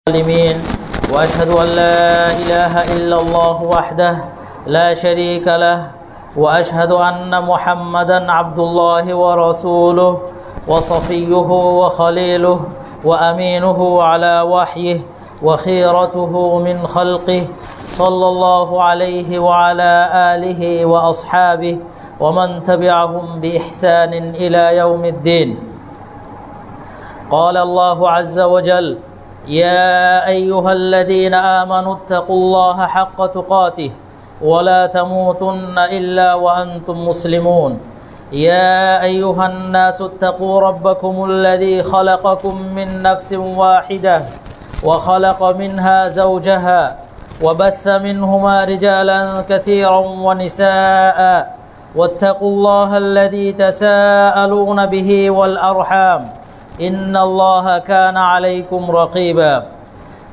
وأشهد أن لا إله إلا الله وحده لا شريك له وأشهد أن محمدا عبد الله ورسوله وصفيه وخليله وأمينه على وحيه وخيرته من خلقه صلى الله عليه وعلى آله وأصحابه ومن تبعهم بإحسان إلى يوم الدين. قال الله عز وجل: يا أيها الذين آمنوا اتقوا الله حق تقاته ولا تموتن إلا وأنتم مسلمون. يا أيها الناس اتقوا ربكم الذي خلقكم من نفس واحدة وخلق منها زوجها وبث منهما رجالا كثيرا ونساء واتقوا الله الذي تساءلون به والأرحام إن الله كان عليكم رقيبا.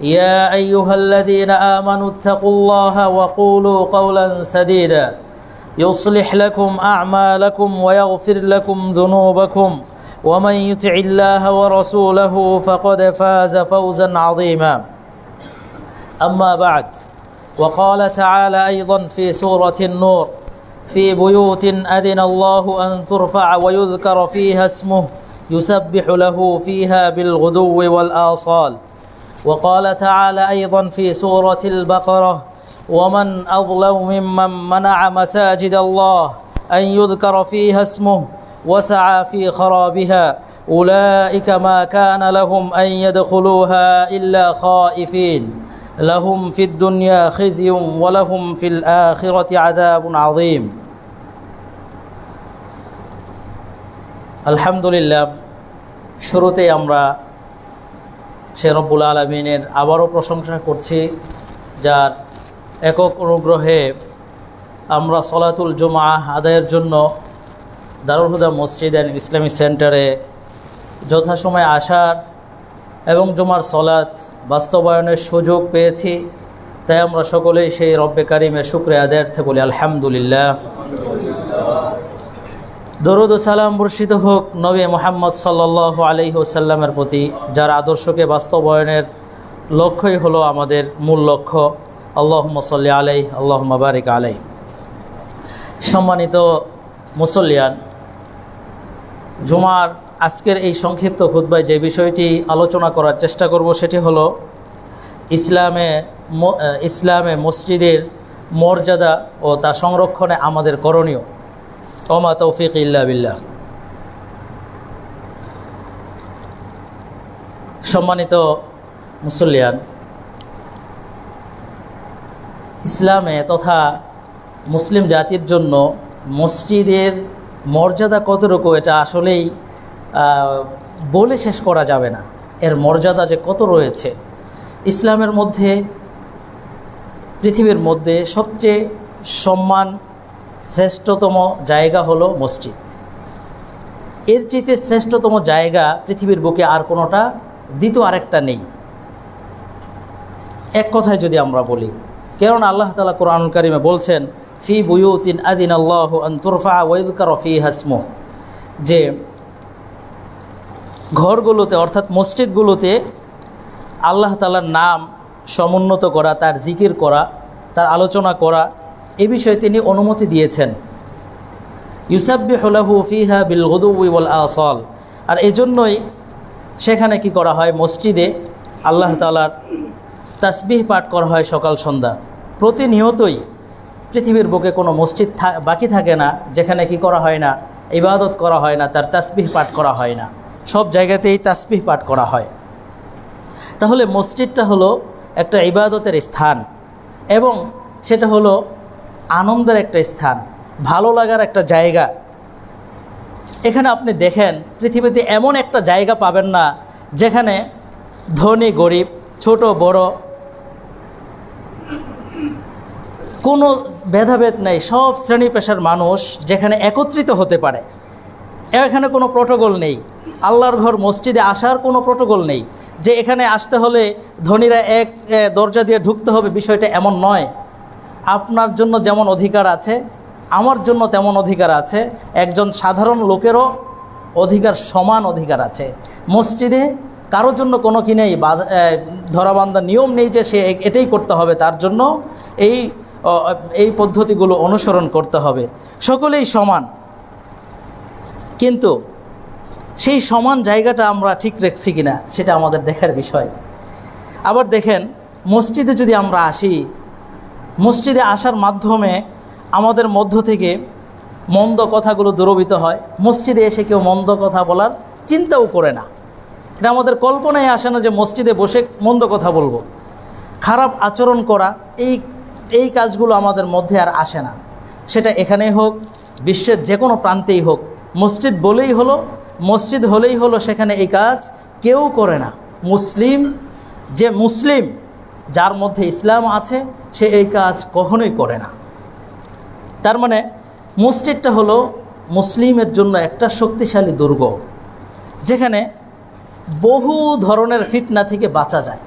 يا أيها الذين آمنوا اتقوا الله وقولوا قولا سديدا يصلح لكم أعمالكم ويغفر لكم ذنوبكم ومن يطع الله ورسوله فقد فاز فوزا عظيما. أما بعد، وقال تعالى أيضا في سورة النور: في بيوت أذن الله أن ترفع ويذكر فيها اسمه يسبح له فيها بالغدو والآصال. وقال تعالى أيضا في سورة البقرة: ومن أظلم ممن منع مساجد الله أن يذكر فيها اسمه وسعى في خرابها أولئك ما كان لهم أن يدخلوها إلا خائفين لهم في الدنيا خزي ولهم في الآخرة عذاب عظيم. আলহামদুলিল্লাহ, শুরুতেই আমরা সে রব্বুল আলামিনের আবারও প্রশংসা করছি, যার একক অনুগ্রহে আমরা সলাতুল জুমআ আদায়ের জন্য দারুল হুদা মসজিদ অ্যান্ড ইসলামিক সেন্টারে যথাসময়ে আসার এবং জুমার সলাত বাস্তবায়নের সুযোগ পেয়েছি। তাই আমরা সকলেই সেই রব্বে কারিমের শুকরিয়া আদায়ার্থে বলি আলহামদুলিল্লাহ। দরুদ ও সালাম বর্ষিত হোক নবী মুহাম্মদ সাল্লাল্লাহু আলাইহি ওয়াসাল্লামের প্রতি, যার আদর্শকে বাস্তবায়নের লক্ষ্যই হলো আমাদের মূল লক্ষ্য। আল্লাহুম্মা সাল্লি আলাইহি আল্লাহুম্মা বারিক আলাইহি। সম্মানিত মুসল্লিয়ান, জুমার আজকের এই সংক্ষিপ্ত খুতবায় যে বিষয়টি আলোচনা করার চেষ্টা করব সেটি হলো ইসলামে মসজিদের মর্যাদা ও তা সংরক্ষণে আমাদের করণীয়। ওমা তৌফিক ইল্লা বিল্লাহ। সম্মানিত মুসল্লিয়ান, ইসলামে তথা মুসলিম জাতির জন্য মসজিদের মর্যাদা কতটুকু এটা আসলেই বলে শেষ করা যাবে না। এর মর্যাদা যে কত রয়েছে। ইসলামের মধ্যে, পৃথিবীর মধ্যে সবচেয়ে সম্মান শ্রেষ্ঠতম জায়গা হলো মসজিদ। এর চেয়ে শ্রেষ্ঠতম জায়গা পৃথিবীর বুকে আর কোনোটা দ্বিতীয় আরেকটা নেই, এক কথায় যদি আমরা বলি। কেননা আল্লাহ তাআলা কোরআনুল কারীমে বলছেন, ফি বুয়ুতিন আযিনাল্লাহু আন তুরফা ওয়া ইযকারা ফীহা ইসমুহু, যে ঘরগুলোতে অর্থাৎ মসজিদগুলোতে আল্লাহ তাআলার নাম সমুন্নত করা, তার জিকির করা, তার আলোচনা করা, এ বিষয়ে তিনি অনুমতি দিয়েছেন। ইউসাব্বিহু লাহু ফীহা বিল গুদুওয়ি ওয়াল আসাল। আর এজন্যই সেখানে কি করা হয়, মসজিদে আল্লাহ তাআলার তাসবিহ পাঠ করা হয় সকাল সন্ধ্যা। প্রতিনিয়তই পৃথিবীর বুকে কোনো মসজিদ বাকি থাকে না যেখানে কি করা হয় না, ইবাদত করা হয় না, তার তাসবিহ পাঠ করা হয় না। সব জায়গাতেই তাসবিহ পাঠ করা হয়। তাহলে মসজিদটা হলো একটা ইবাদতের স্থান এবং সেটা হলো আনন্দের একটা স্থান, ভালো লাগার একটা জায়গা। এখানে আপনি দেখেন, পৃথিবীতে এমন একটা জায়গা পাবেন না যেখানে ধনী গরিব, ছোট বড় কোনো ভেদাভেদ নেই, সব শ্রেণী পেশার মানুষ যেখানে একত্রিত হতে পারে। এখানে কোনো প্রটোকল নেই। আল্লাহর ঘর মসজিদে আসার কোনো প্রটোকল নেই যে এখানে আসতে হলে ধনীরা এক দরজা দিয়ে ঢুকতে হবে, বিষয়টা এমন নয়। আপনার জন্য যেমন অধিকার আছে, আমার জন্য তেমন অধিকার আছে, একজন সাধারণ লোকেরও অধিকার, সমান অধিকার আছে। মসজিদে কারোর জন্য কোনো কি নেই, ধরাবান্ধা নিয়ম নেই যে সে এটাই করতে হবে, তার জন্য এই পদ্ধতিগুলো অনুসরণ করতে হবে। সকলেই সমান, কিন্তু সেই সমান জায়গাটা আমরা ঠিক রাখছি কিনা সেটা আমাদের দেখার বিষয়। আবার দেখেন, মসজিদে যদি আমরা আসি, মসজিদে আসার মাধ্যমে আমাদের মধ্য থেকে মন্দ কথাগুলো দূরীভূত হয়। মসজিদে এসে কেউ মন্দ কথা বলার চিন্তাও করে না। এটা আমাদের কল্পনায় আসে না যে মসজিদে বসে মন্দ কথা বলবো। খারাপ আচরণ করা, এই কাজগুলো আমাদের মধ্যে আর আসে না। সেটা এখানেই হোক, বিশ্বের যে কোনো প্রান্তেই হোক, মসজিদ বলেই হলো, মসজিদ হলেই হলো, সেখানে এই কাজ কেউ করে না। মুসলিম যার মধ্যে ইসলাম আছে সে এই কাজ কখনোই করে না। তার মানে মসজিদটা হলো মুসলিমের জন্য একটা শক্তিশালী দুর্গ, যেখানে বহু ধরনের ফিতনা থেকে বাঁচা যায়।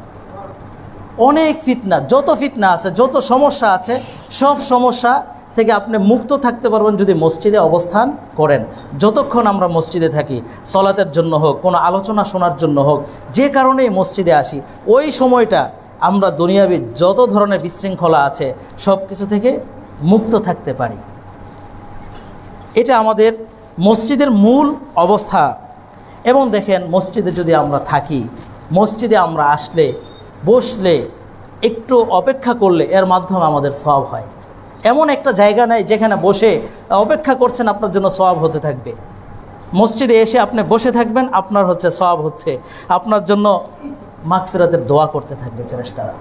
অনেক ফিতনা, যত ফিতনা আছে, যত সমস্যা আছে, সব সমস্যা থেকে আপনি মুক্ত থাকতে পারবেন যদি মসজিদে অবস্থান করেন। যতক্ষণ আমরা মসজিদে থাকি, সলাতের জন্য হোক, কোনো আলোচনা শোনার জন্য হোক, যে কারণেই মসজিদে আসি, ওই সময়টা আমরা দুনিয়াবি যত ধরনের বিশৃঙ্খলা আছে সব কিছু থেকে মুক্ত থাকতে পারি। এটা আমাদের মসজিদের মূল অবস্থা। এবং দেখেন, মসজিদে যদি আমরা থাকি, মসজিদে আমরা আসলে, বসলে, একটু অপেক্ষা করলে এর মাধ্যমে আমাদের সওয়াব হয়। এমন একটা জায়গা নাই যেখানে বসে অপেক্ষা করছেন আপনার জন্য সওয়াব হতে থাকবে। মসজিদে এসে আপনি বসে থাকবেন, আপনার সওয়াব হচ্ছে, আপনার জন্য মাগফিরাতের দোয়া করতে থাকবে ফেরেশতারা।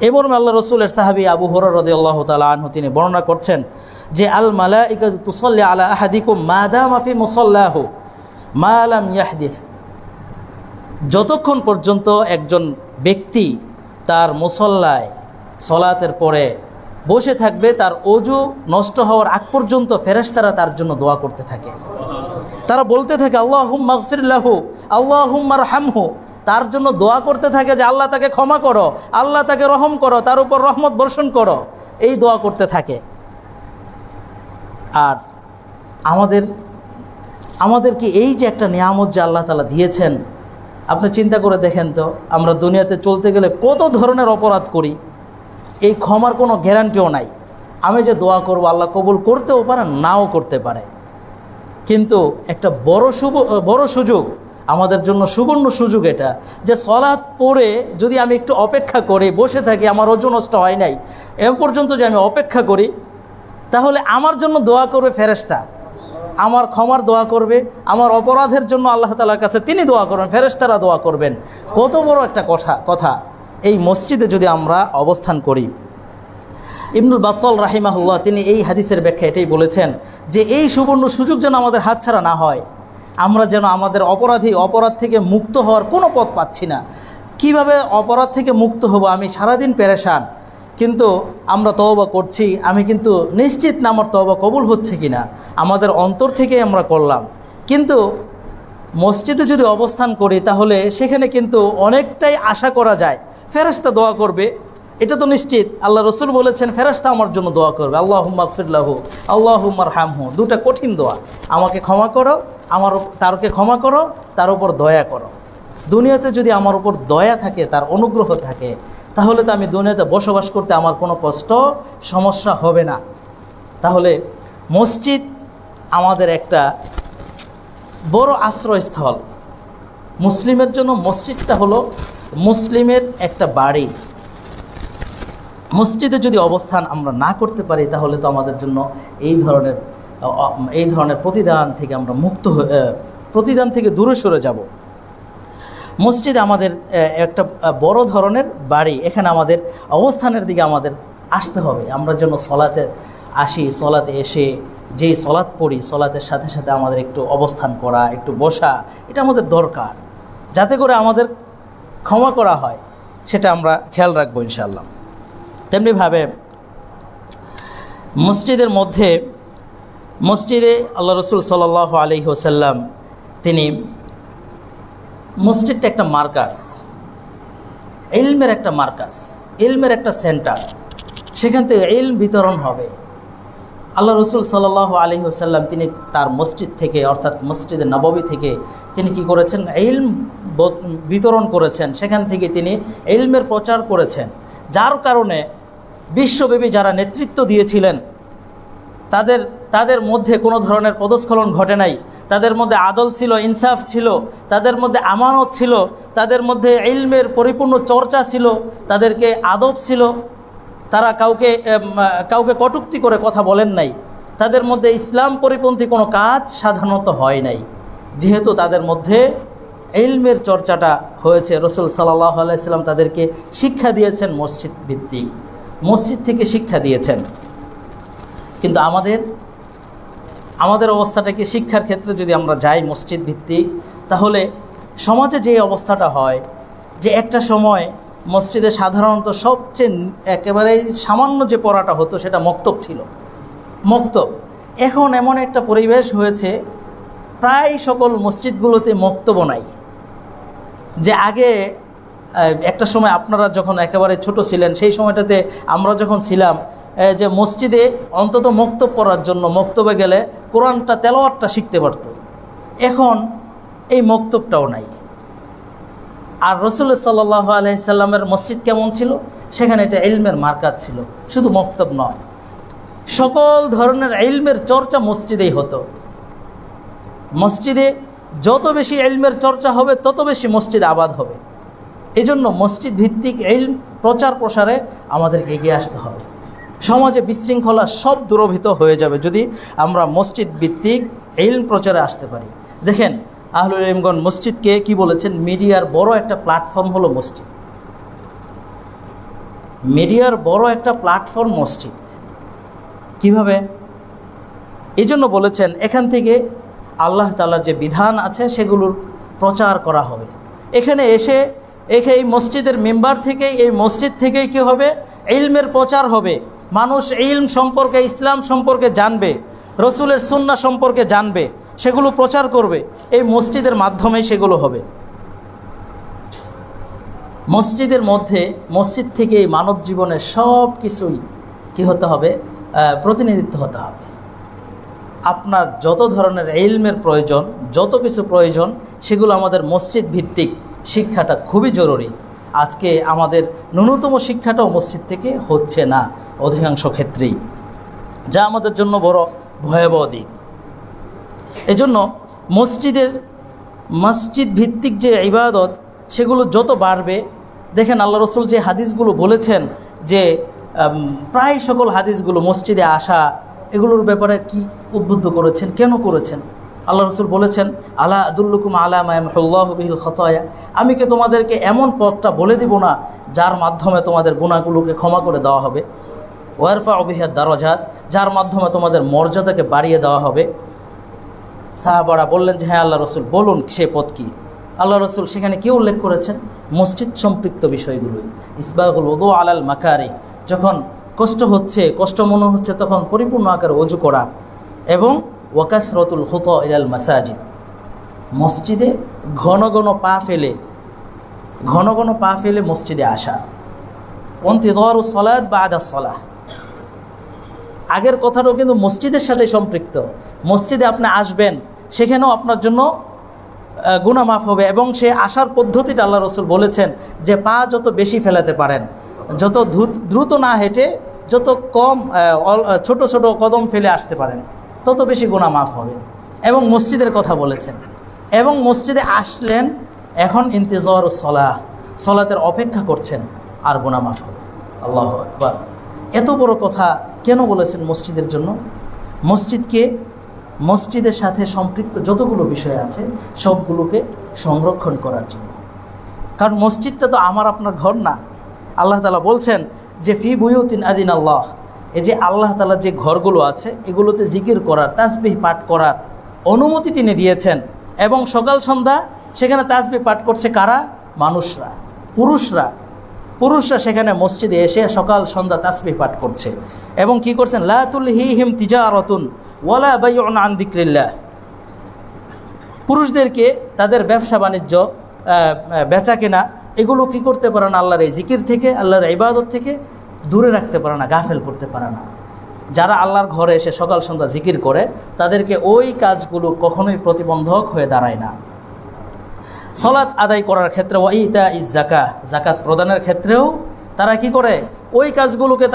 এবং আল্লাহ রসুলের সাহাবী আবু হুরায়রা রাদিয়াল্লাহু তাআলা আনহু তিনি বর্ণনা করছেন যে আল মালাইকাতু তুসাল্লি আলা আহাদিকুম মা দামা ফি মুসাল্লাহু মা লাম ইয়াহদিস। যতক্ষণ পর্যন্ত একজন ব্যক্তি তার মুসল্লায় সলাতের পরে বসে থাকবে, তার ওযু নষ্ট হওয়ার আগ পর্যন্ত ফেরেশতারা তার জন্য দোয়া করতে থাকে। তারা বলতে থাকে আল্লাহুম্মা গফির লাহু, আল্লাহুম্মা রহামহু। তার জন্য দোয়া করতে থাকে যে আল্লাহ তাকে ক্ষমা করো, আল্লাহ তাকে রহম করো, তার উপর রহমত বর্ষণ করো, এই দোয়া করতে থাকে। আর আমাদেরকে এই যে একটা নিয়ামত যে আল্লাহ তাআলা দিয়েছেন, আপনি চিন্তা করে দেখেন তো, আমরা দুনিয়াতে চলতে গেলে কত ধরনের অপরাধ করি, এই ক্ষমার কোনো গ্যারান্টিও নাই। আমি যে দোয়া করব আল্লাহ কবুল করতেও পারে, নাও করতে পারে। কিন্তু একটা বড় সুযোগ আমাদের জন্য, সুবর্ণ সুযোগ এটা, যে সলাৎ পড়ে যদি আমি একটু অপেক্ষা করে বসে থাকি, আমার ওযু নষ্ট হয় নাই এ পর্যন্ত যে আমি অপেক্ষা করি, তাহলে আমার জন্য দোয়া করবে ফেরেশতা, আমার ক্ষমার দোয়া করবে, আমার অপরাধের জন্য আল্লাহ তাআলার কাছে তিনি দোয়া করবেন, ফেরেশতারা দোয়া করবেন। কত বড় একটা কথা এই মসজিদে যদি আমরা অবস্থান করি। ইবনুল বাত্তাল রাহিমাহুল্লাহ তিনি এই হাদিসের ব্যাখ্যা এটাই বলেছেন যে এই সুবর্ণ সুযোগ যেন আমাদের হাতছাড়া না হয়। আমরা যেন আমাদের অপরাধ থেকে মুক্ত হওয়ার কোনো পথ পাচ্ছি না। কিভাবে অপরাধ থেকে মুক্ত হব? আমি সারাদিন পেরেশান, কিন্তু আমরা তওবা করছি, আমি কিন্তু নিশ্চিত না আমার তওবা কবুল হচ্ছে কি না। আমাদের অন্তর থেকে আমরা করলাম, কিন্তু মসজিদে যদি অবস্থান করি তাহলে সেখানে কিন্তু অনেকটাই আশা করা যায় ফেরেশতা দোয়া করবে, এটা তো নিশ্চিত। আল্লাহ রসুল বলেছেন ফেরেশতা আমার জন্য দোয়া করবে, আল্লাহুম্মা গফির লাহু, আল্লাহুম্মা রহামহু। দুটা কঠিন দোয়া, আমাকে ক্ষমা করো, তারকে ক্ষমা করো, তার উপর দয়া করো। দুনিয়াতে যদি আমার উপর দয়া থাকে, তার অনুগ্রহ থাকে, তাহলে তো আমি দুনিয়াতে বসবাস করতে আমার কোনো কষ্ট সমস্যা হবে না। তাহলে মসজিদ আমাদের একটা বড় আশ্রয়স্থল। মুসলিমের জন্য মসজিদটা হলো মুসলিমের একটা বাড়ি। মসজিদে যদি অবস্থান আমরা না করতে পারি, তাহলে তো আমাদের জন্য এই ধরনের প্রতিদান থেকে আমরা প্রতিদান থেকে দূরে সরে যাব। মসজিদ আমাদের একটা বড় ধরনের বাড়ি, এখানে আমাদের অবস্থানের দিকে আমাদের আসতে হবে। আমরা যেন সলাতে আসি, সলাতে এসে যেই সলাত পড়ি, সলাতের সাথে সাথে আমাদের একটু অবস্থান করা, একটু বসা, এটা আমাদের দরকার, যাতে করে আমাদের ক্ষমা করা হয়। সেটা আমরা খেয়াল রাখবো ইনশাআল্লাহ। তেমনিভাবে মসজিদে আল্লাহ রসুল সাল্লাল্লাহু আলাইহি ওয়াসাল্লাম তিনি মসজিদটা একটা মার্কাজ, ইলমের একটা মার্কাজ, ইলমের একটা সেন্টার। সেখান থেকে ইলম বিতরণ হবে, আল্লাহ রসুল সাল্লাল্লাহু আলাইহি ওয়াসাল্লাম তিনি তার মসজিদ থেকে অর্থাৎ মসজিদে নববী থেকে তিনি কি করেছেন, ইলম বিতরণ করেছেন। সেখান থেকে তিনি ইলমের প্রচার করেছেন, যার কারণে বিশ্বব্যাপী যারা নেতৃত্ব দিয়েছিলেন তাদের মধ্যে কোনো ধরনের পদস্খলন ঘটে নাই। তাদের মধ্যে আদল ছিল, ইনসাফ ছিল, তাদের মধ্যে আমানত ছিল, তাদের মধ্যে ইলমের পরিপূর্ণ চর্চা ছিল, তাদেরকে আদব ছিল, তারা কাউকে কটূক্তি করে কথা বলেন নাই, তাদের মধ্যে ইসলাম পরিপন্থী কোনো কাজ সাধারণত হয় নাই। যেহেতু তাদের মধ্যে ইলমের চর্চাটা হয়েছে, রাসূল সাল্লাল্লাহু আলাইহি ওয়াসাল্লাম তাদেরকে শিক্ষা দিয়েছেন মসজিদ ভিত্তিক, মসজিদ থেকে শিক্ষা দিয়েছেন। কিন্তু আমাদের অবস্থাটা কি, শিক্ষার ক্ষেত্রে যদি আমরা যাই মসজিদ ভিত্তিক, তাহলে সমাজে যে অবস্থাটা হয় যে একটা সময় মসজিদে সাধারণত সবচেয়ে একেবারে সামান্য যে পড়াটা হতো সেটা মক্তব ছিল, মক্তব। এখন এমন একটা পরিবেশ হয়েছে প্রায় সকল মসজিদগুলোতে মক্তব নাই। যে আগে একটা সময় আপনারা যখন একেবারে ছোট ছিলেন সেই সময়টাতে আমরা যখন ছিলাম, যে মসজিদে অন্তত মক্তব পড়ার জন্য মক্তবে গেলে কোরআনটা তেলাওয়াতটা শিখতে পারত। এখন এই মক্তবটাও নাই। আর রাসূল সাল্লাল্লাহু আলাইহি সাল্লামের মসজিদ কেমন ছিল, সেখানে এটা ইলমের মার্কাজ ছিল, শুধু মক্তব নয়, সকল ধরনের ইলমের চর্চা মসজিদেই হতো। মসজিদে যত বেশি ইলমের চর্চা হবে তত বেশি মসজিদ আবাদ হবে। এজন্য মসজিদ ভিত্তিক ইলম প্রচার প্রসারে আমাদেরকে এগিয়ে আসতে হবে। সমাজে বিশৃঙ্খলা সব দূরীভূত হয়ে যাবে যদি আমরা মসজিদ ভিত্তিক ইলম প্রচারে আসতে পারি। দেখেন আহলুল ইলমগণ মসজিদকে কি বলেছেন, মিডিয়ার বড় একটা প্ল্যাটফর্ম হলো মসজিদ। মিডিয়ার বড় একটা প্ল্যাটফর্ম মসজিদ। কিভাবে? এই জন্য বলেছেন এখান থেকে আল্লাহ তাআলার যে বিধান আছে সেগুলোর প্রচার করা হবে। এখানে এসে এই মসজিদের মেম্বার থেকেই, এই মসজিদ থেকেই কী হবে, ইলমের প্রচার হবে। মানুষ ইলম সম্পর্কে, ইসলাম সম্পর্কে জানবে, রসুলের সুন্নাহ সম্পর্কে জানবে, সেগুলো প্রচার করবে। এই মসজিদের মাধ্যমে সেগুলো হবে। মসজিদের মধ্যে, মসজিদ থেকে মানব জীবনের সব কিছুই কী হতে হবে, প্রতিনিধিত্ব হতে হবে। আপনার যত ধরনের ইলমের প্রয়োজন, যত কিছু প্রয়োজন, সেগুলো আমাদের মসজিদ ভিত্তিক শিক্ষাটা খুবই জরুরি। আজকে আমাদের ন্যূনতম শিক্ষাটাও মসজিদ থেকে হচ্ছে না অধিকাংশ ক্ষেত্রেই, যা আমাদের জন্য বড় ভয়াবহ দিক। এজন্য মসজিদ ভিত্তিক যে ইবাদত সেগুলো যত বাড়বে, দেখেন আল্লাহ রসুল যে হাদিসগুলো বলেছেন, যে প্রায় সকল হাদিসগুলো মসজিদে আসা এগুলোর ব্যাপারে কি উদ্বুদ্ধ করেছেন, কেন করেছেন? আল্লাহ রসুল বলেছেন, আলা আদুল্লুকুম আলা মা ইয়ামহুল্লাহু বিহিল খাতায়া, আমি কি তোমাদেরকে এমন পথটা বলে দিব না যার মাধ্যমে তোমাদের গুনাহগুলোকে ক্ষমা করে দেওয়া হবে, ওয়ারফাউ বিহিদ দারাজাত, যার মাধ্যমে তোমাদের মর্যাদাকে বাড়িয়ে দেওয়া হবে। সাহাবারা বললেন যে হ্যাঁ আল্লাহ রসুল, বলুন সে পথ কি? আল্লাহ রসুল সেখানে কি উল্লেখ করেছেন? মসজিদ সম্পৃক্ত বিষয়গুলোই। ইসবাগুল ওযু আলাল মাকারি, যখন কষ্ট হচ্ছে, কষ্ট মনে হচ্ছে, তখন পরিপূর্ণ আকারে ওযু করা, এবং ওয়াকাসরাতুল খুতা ইলাল মাসাজিদ, মসজিদে ঘন ঘন পা ফেলে মসজিদে আসা। ইন্তিযারুস সালাত বা'দা সালাহ, আগের কথাটাও কিন্তু মসজিদের সাথে সম্পৃক্ত। মসজিদে আপনি আসবেন, সেখানেও আপনার জন্য গুনাহ মাফ হবে। এবং সে আসার পদ্ধতিটা আল্লাহ রসুল বলেছেন যে পা যত বেশি ফেলাতে পারেন, যত দ্রুত না হেঁটে যত কম ছোট ছোট কদম ফেলে আসতে পারেন, তত বেশি গুনাহ মাফ হবে। এবং মসজিদের কথা বলেছেন। এবং মসজিদে আসলেন, এখন ইন্তিজারুস সালাহ, সালাতের অপেক্ষা করছেন, আর গুনাহ মাফ হবে। আল্লাহু আকবার। এত বড় কথা কেন বলেছেন মসজিদের জন্য? মসজিদের সাথে সম্পৃক্ত যতগুলো বিষয় আছে সবগুলোকে সংরক্ষণ করার জন্য। কারণ মসজিদটা তো আমার আপনার ঘর না। আল্লাহ তাআলা বলছেন যে ফি বুয়ুতিন আদিন আল্লাহ, এই যে আল্লাহ তাআলা যে ঘরগুলো আছে এগুলোতে জিকির করার, তাসবিহ পাঠ করার অনুমতি তিনি দিয়েছেন। এবং সকাল সন্ধ্যা সেখানে তাসবিহ পাঠ করছে কারা? মানুষরা, পুরুষরা সেখানে মসজিদে এসে সকাল সন্ধ্যা তাসবিহ পাঠ করছে। এবং কি করছেন? লা তুলহিহিম তিজারাতুন ওয়ালা বাইউন আন যিকরিল্লাহ, পুরুষদেরকে তাদের ব্যবসা বাণিজ্য, বেচা কেনা, এগুলো কি করতে পারে না? আল্লাহর এই জিকির থেকে, আল্লাহর ইবাদত থেকে দূরে রাখতে পারে না, গাফেল করতে পারে না। যারা আল্লাহর ঘরে এসে সকাল সন্ধ্যা জিকির করে তাদেরকে ওই কাজগুলো কখনোই প্রতিবন্ধক হয়ে দাঁড়ায় না। সালাত আদায় করার ক্ষেত্রে ওয়া ইতা ইজ যাকাত, যাকাত প্রদানের ক্ষেত্রেও তারা কি করে, ওই কাজগুলোকে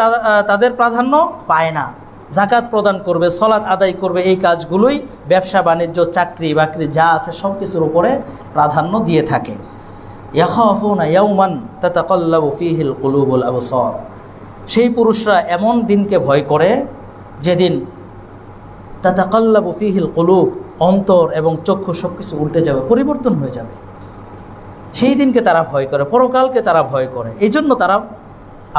তাদের প্রাধান্য পায় না। যাকাত প্রদান করবে, সালাত আদায় করবে, এই কাজগুলোই ব্যবসা বাণিজ্য চাকরি বাকরি যা আছে সব কিছুর উপরে প্রাধান্য দিয়ে থাকে। ইয়াখাফুনা ইয়াওমান তাতাকাল্লাবু ফীহিল কুলুবুল আবসার, সেই পুরুষরা এমন দিনকে ভয় করে যেদিন তাতাকাল্লাবু ফীহিল কুলুব, অন্তর এবং চক্ষু সব কিছু উল্টে যাবে, পরিবর্তন হয়ে যাবে। সেই দিনকে তারা ভয় করে, পরকালকে তারা ভয় করে। এই জন্য তারা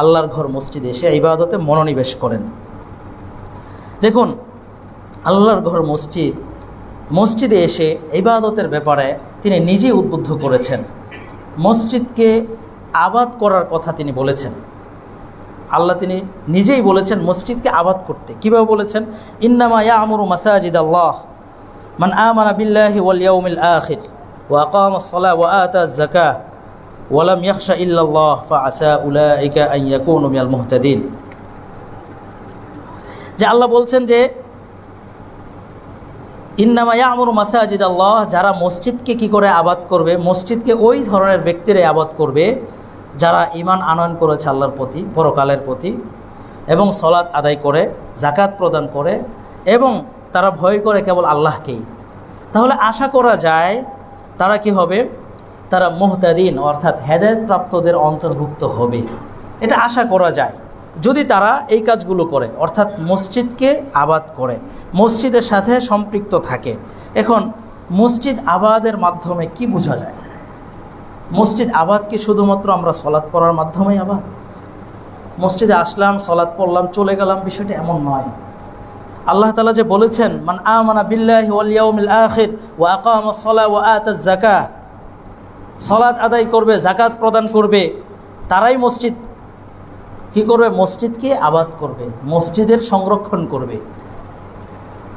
আল্লাহর ঘর মসজিদে এসে ইবাদতে মনোনিবেশ করেন। দেখুন, আল্লাহর ঘর মসজিদে এসে ইবাদতের ব্যাপারে তিনি নিজেই উদ্বুদ্ধ করেছেন। মসজিদকে আবাদ করার কথা তিনি বলেছেন। আল্লাহ তিনি নিজেই বলেছেন মসজিদকে আবাদ করতে। কীভাবে বলেছেন? ইন্নামা ইয়া'মুরু মাসাজিদাল্লাহ মান আমানা বিল্লাহি ওয়াল ইয়াউমিল আখির ওয়া আকামাস সালাহ ওয়া আতাজ যাকাহ ওয়া লাম ইয়াখশা ইল্লাল্লাহ ফাআসা উলাইকা আন ইয়াকুনু মিনাল মুহতাদিন। যে আল্লাহ বলছেন যে ইন্নামা ইয়া'মুরু মাসাজিদাল্লাহ, যারা মসজিদকে কি করে আবাদ করবে, মসজিদকে ওই ধরনের ব্যক্তিরাই আবাদ করবে যারা ঈমান আনয়ন করেছে আল্লাহর প্রতি, পরকালের প্রতি, এবং সালাত আদায় করে, যাকাত প্রদান করে, এবং তারা ভয় করে কেবল আল্লাহকেই। তাহলে আশা করা যায় তারা কি হবে? তারা মুহতাদিন অর্থাৎ হেদায়েত প্রাপ্তদের অন্তর্ভুক্ত হবে। এটা আশা করা যায় যদি তারা এই কাজগুলো করে, অর্থাৎ মসজিদকে আবাদ করে, মসজিদের সাথে সম্পৃক্ত থাকে। এখন মসজিদ আবাদের মাধ্যমে কি বোঝা যায়? মসজিদ আবাদ কি শুধুমাত্র আমরা সলাৎ পড়ার মাধ্যমেই আবাদ? মসজিদে আসলাম, সলাৎ পড়লাম, চলে গেলাম, বিষয়টা এমন নয়। আল্লাহ তাআলা যে বলেছেন মান আমানা বিল্লাহি ওয়াল ইয়াউমিল আখির ওয়া আকামাস সালাহ ওয়া আতাজ যাকাহ, সালাত আদায় করবে, যাকাত প্রদান করবে, তারাই মসজিদ কি করবে? মসজিদকে আবাদ করবে, মসজিদের সংরক্ষণ করবে।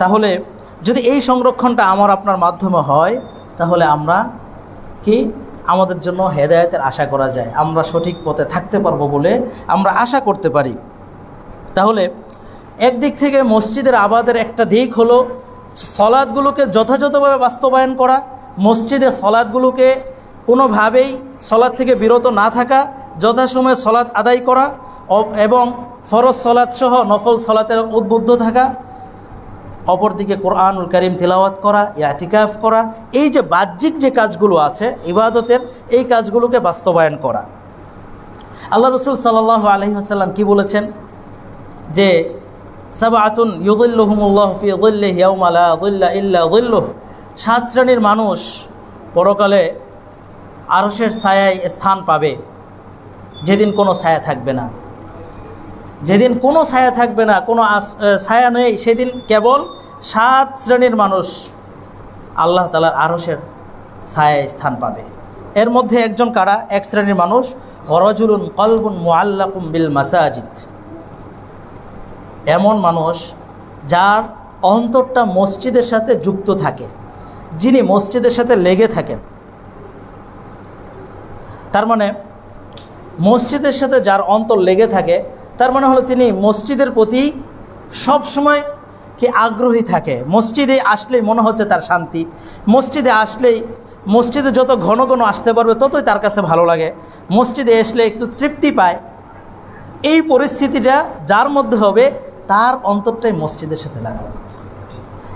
তাহলে যদি এই সংরক্ষণটা আমার আপনার মাধ্যমে হয় তাহলে আমরা কি আমাদের জন্য হেদায়েতের আশা করা যায়, আমরা সঠিক পথে থাকতে পারবো বলে আমরা আশা করতে পারি। তাহলে একদিক থেকে মসজিদের আবাদের একটা দিক হলো সলাৎগুলোকে যথাযথভাবে বাস্তবায়ন করা, মসজিদে সলাৎগুলোকে কোনোভাবেই সলাৎ থেকে বিরত না থাকা, যথাসময়ে সলাৎ আদায় করা এবং ফরজ সলাৎ সহ নফল সলাতের উদ্বুদ্ধ থাকা, অপরদিকে কোরআনুল কারীম তিলাওয়াত করা, ইতিকাফ করা, এই যে বাহ্যিক যে কাজগুলো আছে ইবাদতের, এই কাজগুলোকে বাস্তবায়ন করা। আল্লাহ রাসূল সাল্লাল্লাহু আলাইহি ওয়াসাল্লাম কি বলেছেন? যে সাবআতুন ইউযিল্লুহুমুল্লাহু ফি যিল্লিহি ইয়াওমা লা যিল্লা ইল্লা যিল্লুহ, 7 শ্রেণীর মানুষ পরকালে আরশের ছায়ায় স্থান পাবে যেদিন কোনো ছায়া থাকবে না। যেদিন কোনো ছায়া থাকবে না, কোনো ছায়া নেই, সেদিন কেবল 7 শ্রেণীর মানুষ আল্লাহ তাআলার আরশের ছায়ায় স্থান পাবে। এর মধ্যে একজন কারা? এক শ্রেণীর মানুষ ওয়ারাজুলুন কলবুন মুআল্লাকুম বিল মাসাজিদ, এমন মানুষ যার অন্তরটা মসজিদের সাথে যুক্ত থাকে, যিনি মসজিদের সাথে লেগে থাকেন। তার মানে মসজিদের সাথে যার অন্তর লেগে থাকে, তার মানে হলো তিনি মসজিদের প্রতি সব সময় কি আগ্রহী থাকে। মসজিদে আসলেই মনে হচ্ছে তার শান্তি, মসজিদে আসলেই, মসজিদে যত ঘন ঘন আসতে পারবে ততই তার কাছে ভালো লাগে, মসজিদে আসলে একটু তৃপ্তি পায়। এই পরিস্থিতিটা যার মধ্যে হবে তার অন্তরটাই মসজিদের সাথে লাগানো।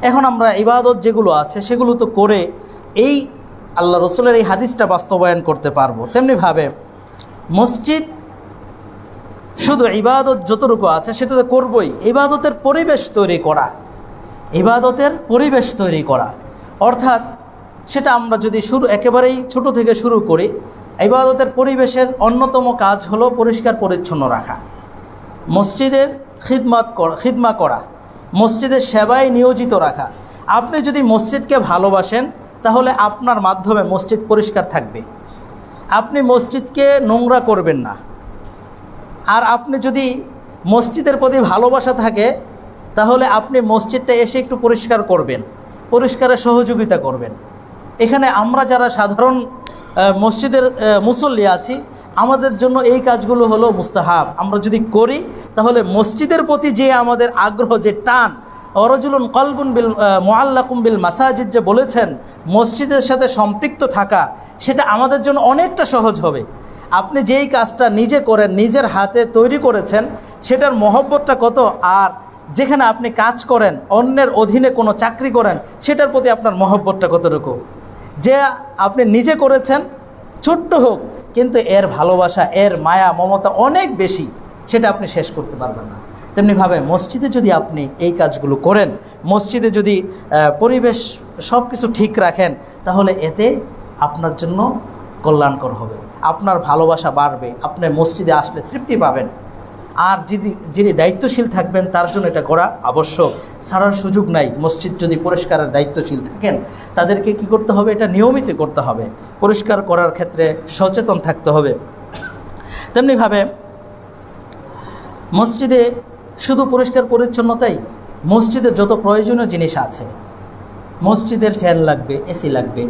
এখন আমরা ইবাদত যেগুলো আছে সেগুলো তো করে এই আল্লাহ রসুলের এই হাদিসটা বাস্তবায়ন করতে পারবো। তেমনিভাবে মসজিদ শুধু ইবাদত যতটুকু আছে সেটা তো করবই, ইবাদতের পরিবেশ তৈরি করা, ইবাদতের পরিবেশ তৈরি করা, অর্থাৎ সেটা আমরা যদি একেবারেই ছোট থেকে শুরু করি, ইবাদতের পরিবেশের অন্যতম কাজ হলো পরিষ্কার পরিচ্ছন্ন রাখা, মসজিদের খিদমা করা, মসজিদের সেবায় নিয়োজিত রাখা। আপনি যদি মসজিদকে ভালোবাসেন তাহলে আপনার মাধ্যমে মসজিদ পরিষ্কার থাকবে, আপনি মসজিদকে নোংরা করবেন না। আর আপনি যদি মসজিদের প্রতি ভালোবাসা থাকে তাহলে আপনি মসজিদটা এসে একটু পরিষ্কার করবেন, পরিষ্কারের সহযোগিতা করবেন। এখানে আমরা যারা সাধারণ মসজিদের মুসল্লি আছি, আমাদের জন্য এই কাজগুলো হলো মুস্তাহাব। আমরা যদি করি তাহলে মসজিদের প্রতি যে আমাদের আগ্রহ, যে টান, অরজুলুন কলবুন বিল মুআল্লাকুম বিল মাসাজিদ যে বলেছেন, মসজিদের সাথে সম্পৃক্ত থাকা, সেটা আমাদের জন্য অনেকটা সহজ হবে। আপনি যেই কাজটা নিজে করেন, নিজের হাতে তৈরি করেছেন, সেটার মহব্বতটা কত, আর যেখানে আপনি কাজ করেন, অন্যের অধীনে কোনো চাকরি করেন, সেটার প্রতি আপনার মহব্বতটা কতটুকু। যে আপনি নিজে করেছেন, ছোট্ট হোক, কিন্তু এর ভালোবাসা, এর মায়া মমতা অনেক বেশি, সেটা আপনি শেষ করতে পারবেন না। তেমনিভাবে মসজিদে যদি আপনি এই কাজগুলো করেন, মসজিদে যদি পরিবেশ সব কিছু ঠিক রাখেন, তাহলে এতে আপনার জন্য কল্যাণকর হবে, আপনার ভালোবাসা বাড়বে, আপনি মসজিদে আসলে তৃপ্তি পাবেন। আর যিনি দায়িত্বশীল থাকবেন তার জন্য এটা করা আবশ্যক, ছাড়ার সুযোগ নাই। মসজিদ যদি পরিষ্কারের দায়িত্বশীল থাকেন, তাদেরকে কি করতে হবে, এটা নিয়মিত করতে হবে, পরিষ্কার করার ক্ষেত্রে সচেতন থাকতে হবে। তেমনিভাবে মসজিদে শুধু পরিষ্কার পরিচ্ছন্নতাই, মসজিদে যত প্রয়োজনীয় জিনিস আছে, মসজিদের ফ্যান লাগবে, এসি লাগবে,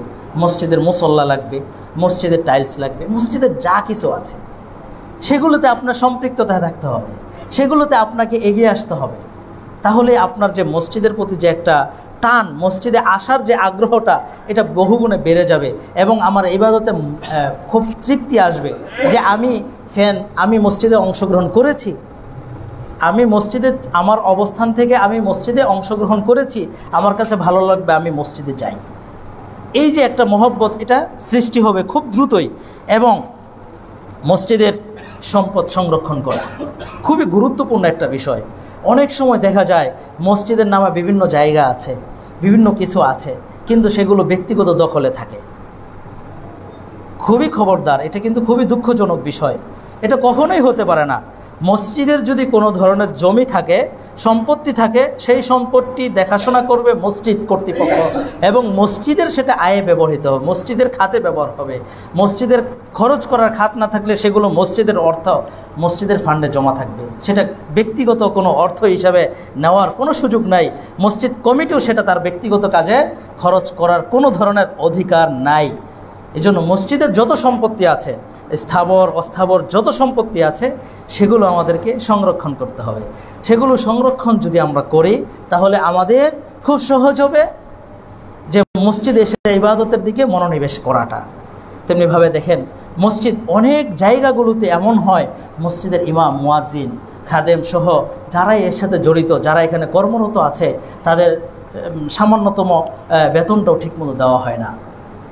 মসজিদের মুসল্লা লাগবে, মসজিদের টাইলস লাগবে, মসজিদের যা কিছু আছে সেগুলোতে আপনার সম্পৃক্ততা থাকতে হবে, সেগুলোতে আপনাকে এগিয়ে আসতে হবে। তাহলে আপনার যে মসজিদের প্রতি যে একটা টান, মসজিদে আসার যে আগ্রহটা, এটা বহুগুণে বেড়ে যাবে এবং আমার ইবাদতে খুব তৃপ্তি আসবে যে আমি মসজিদে অংশগ্রহণ করেছি, আমি মসজিদে আমার অবস্থান থেকে আমি মসজিদে অংশগ্রহণ করেছি, আমার কাছে ভালো লাগবে, আমি মসজিদে যাই। এই যে একটা মহব্বত, এটা সৃষ্টি হবে খুব দ্রুতই। এবং মসজিদের সম্পদ সংরক্ষণ করা খুবই গুরুত্বপূর্ণ একটা বিষয়। অনেক সময় দেখা যায় মসজিদের নামে বিভিন্ন জায়গা আছে, বিভিন্ন কিছু আছে, কিন্তু সেগুলো ব্যক্তিগত দখলে থাকে। খুবই খবরদার, এটা কিন্তু খুবই দুঃখজনক বিষয়, এটা কখনোই হতে পারে না। মসজিদের যদি কোনো ধরনের জমি থাকে, সম্পত্তি থাকে, সেই সম্পত্তি দেখাশোনা করবে মসজিদ কর্তৃপক্ষ এবং মসজিদের সেটা আয়ে ব্যবহৃত হবে, মসজিদের খাতে ব্যবহার হবে। মসজিদের খরচ করার খাত না থাকলে সেগুলো মসজিদের অর্থ মসজিদের ফান্ডে জমা থাকবে, সেটা ব্যক্তিগত কোনো অর্থ হিসাবে নেওয়ার কোনো সুযোগ নাই। মসজিদ কমিটিও সেটা তার ব্যক্তিগত কাজে খরচ করার কোনো ধরনের অধিকার নাই। এজন্য মসজিদের যত সম্পত্তি আছে, স্থাবর অস্থাবর যত সম্পত্তি আছে, সেগুলো আমাদেরকে সংরক্ষণ করতে হবে। সেগুলো সংরক্ষণ যদি আমরা করি, তাহলে আমাদের খুব সহজ হবে যে মসজিদে এসে ইবাদতের দিকে মনোনিবেশ করাটা। তেমনিভাবে দেখেন, মসজিদ অনেক জায়গাগুলোতে এমন হয়, মসজিদের ইমাম, মুয়াজ্জিন, খাদেম সহ যারাই এর সাথে জড়িত, যারা এখানে কর্মরত আছে, তাদের সামান্যতম বেতনটাও ঠিকমতো দেওয়া হয় না।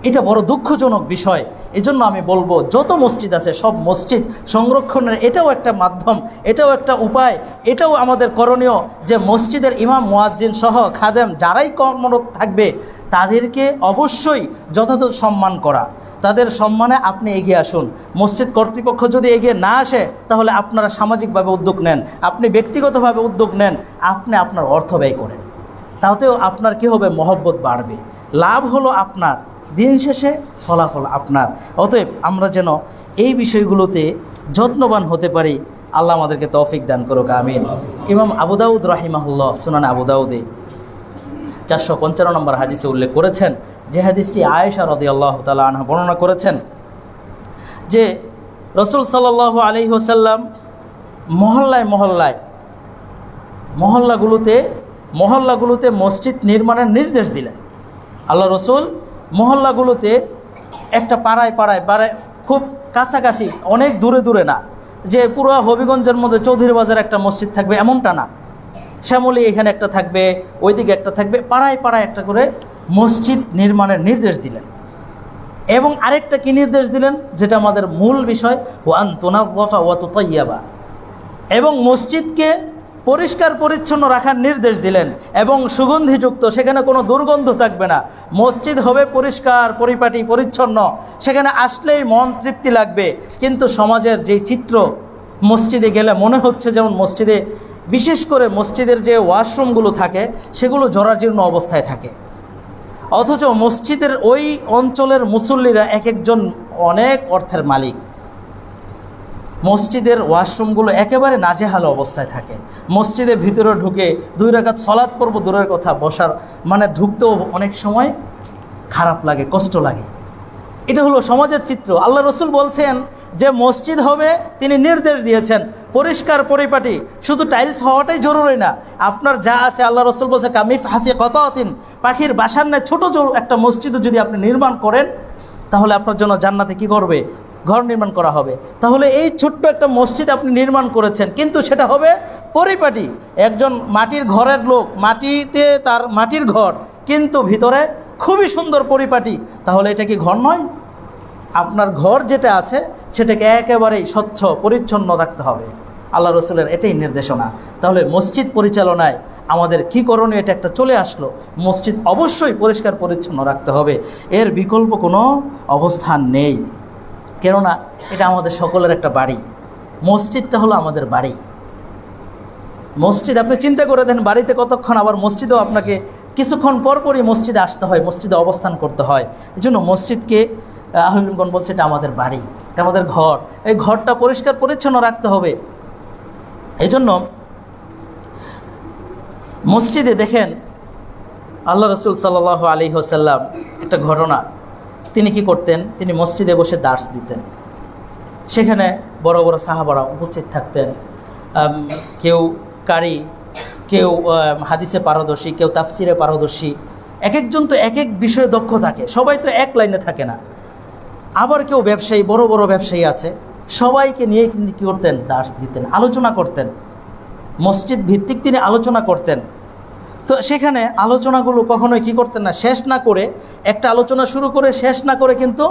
এটা বড় দুঃখজনক বিষয়। এজন্য আমি বলবো, যত মসজিদ আছে সব মসজিদ সংরক্ষণের এটাও একটা মাধ্যম, এটাও একটা উপায়, এটাও আমাদের করণীয় যে মসজিদের ইমাম, মুয়াজ্জিন সহ খাদেম যারাই কর্মরত থাকবে, তাদেরকে অবশ্যই যথাযথ সম্মান করা, তাদের সম্মানে আপনি এগিয়ে আসুন। মসজিদ কর্তৃপক্ষ যদি এগিয়ে না আসে, তাহলে আপনারা সামাজিকভাবে উদ্যোগ নেন, আপনি ব্যক্তিগতভাবে উদ্যোগ নেন, আপনি আপনার অর্থ ব্যয় করেন, তাতেও আপনার কি হবে, মহব্বত বাড়বে, লাভ হলো আপনার, দিন শেষে ফলাফল আপনার। অতএব আমরা যেন এই বিষয়গুলোতে যত্নবান হতে পারি। আল্লাহ আমাদেরকে তৌফিক দান করুক, আমিন। ইমাম আবু দাউদ রাহিমাহুল্লাহ সুনান আবু দাউদে 455 নম্বর হাদিসে উল্লেখ করেছেন, যে হাদিসটি আয়েশা রাদিয়াল্লাহু তাআলা আনহা বর্ণনা করেছেন, যে রাসূল সাল্লাল্লাহু আলাইহি ওয়াসাল্লাম মহল্লাগুলোতে মসজিদ নির্মাণের নির্দেশ দিলেন। আল্লাহ রসুল মহল্লাগুলোতে একটা পাড়ায় খুব কাছাকাছি, অনেক দূরে দূরে না, যে পুরো হবিগঞ্জের মধ্যে চৌধুরী বাজার একটা মসজিদ থাকবে এমনটা না, শ্যামলী এখানে একটা থাকবে, ওইদিকে একটা থাকবে, পাড়ায় একটা করে মসজিদ নির্মাণের নির্দেশ দিলেন। এবং আরেকটা কি নির্দেশ দিলেন, যেটা আমাদের মূল বিষয়, ওয়ান তুনাজ্জাফা ওয়া তুতায়্যাবা, এবং মসজিদকে পরিষ্কার পরিচ্ছন্ন রাখার নির্দেশ দিলেন এবং সুগন্ধিযুক্ত, সেখানে কোনো দুর্গন্ধ থাকবে না, মসজিদ হবে পরিষ্কার পরিপাটি পরিচ্ছন্ন, সেখানে আসলেই মন তৃপ্তি লাগবে। কিন্তু সমাজের যে চিত্র, মসজিদে গেলে মনে হচ্ছে যেমন মসজিদে, বিশেষ করে মসজিদের যে ওয়াশরুমগুলো থাকে, সেগুলো জরাজীর্ণ অবস্থায় থাকে, অথচ মসজিদের ওই অঞ্চলের মুসল্লিরা এক একজন অনেক অর্থের মালিক, মসজিদের ওয়াশরুমগুলো একেবারে নাজেহাল অবস্থায় থাকে। মসজিদের ভিতরে ঢুকে 2 রাকাত সালাত পড়ব দূরের কথা, বসার মানে ঢুকতেও অনেক সময় খারাপ লাগে, কষ্ট লাগে। এটা হলো সমাজের চিত্র। আল্লাহ রসুল বলছেন যে মসজিদ হবে তিনি নির্দেশ দিয়েছেন পরিষ্কার পরিপাটি। শুধু টাইলস হওয়াটাই জরুরি না, আপনার যা আছে আল্লাহ রসুল বলছে কামিফ হাসি কতাতিন, পাখির বাসার নেয় ছোটো একটা মসজিদও যদি আপনি নির্মাণ করেন তাহলে আপনার জন্য জান্নাতে কি করবে, ঘর নির্মাণ করা হবে। তাহলে এই ছোট্ট একটা মসজিদ আপনি নির্মাণ করেছেন, কিন্তু সেটা হবে পরিপাটি। একজন মাটির ঘরের লোক, মাটিতে তার মাটির ঘর, কিন্তু ভিতরে খুবই সুন্দর পরিপাটি, তাহলে এটা কি ঘর নয়? আপনার ঘর যেটা আছে সেটাকে একেবারেই স্বচ্ছ পরিচ্ছন্ন রাখতে হবে। আল্লাহ রসুলের এটাই নির্দেশনা। তাহলে মসজিদ পরিচালনায় আমাদের কী করণীয়, এটা একটা চলে আসলো। মসজিদ অবশ্যই পরিষ্কার পরিচ্ছন্ন রাখতে হবে, এর বিকল্প কোনো অবস্থান নেই। কেননা এটা আমাদের সকলের একটা বাড়ি, মসজিদটা হলো আমাদের বাড়ি। মসজিদ আপনি চিন্তা করে দেন, বাড়িতে কতক্ষণ, আবার মসজিদেও আপনাকে কিছুক্ষণ পরপরই মসজিদে আসতে হয়, মসজিদে অবস্থান করতে হয়। এই জন্য মসজিদকে আহলে ইলমগণ বলছে এটা আমাদের বাড়ি, এটা আমাদের ঘর, এই ঘরটা পরিষ্কার পরিচ্ছন্ন রাখতে হবে। এই জন্য মসজিদে দেখেন আল্লাহ রসুল সাল্লাল্লাহু আলাইহি ওয়াসাল্লাম একটা ঘটনা, তিনি কি করতেন, তিনি মসজিদে বসে দার্স দিতেন। সেখানে বড় বড় সাহাবারা উপস্থিত থাকতেন, কেউ কারি, কেউ হাদিসে পারদর্শী, কেউ তাফসিরে পারদর্শী। এক একজন তো এক এক বিষয়ে দক্ষ থাকে, সবাই তো এক লাইনে থাকে না। আবার কেউ ব্যবসায়ী, বড় বড় ব্যবসায়ী আছে, সবাইকে নিয়ে কিন্তু কী করতেন, দার্স দিতেন, আলোচনা করতেন, মসজিদ ভিত্তিক তিনি আলোচনা করতেন। তো সেখানে আলোচনাগুলো কখনোই কী করতেন না, শেষ না করে, একটা আলোচনা শুরু করে শেষ না করে কিন্তু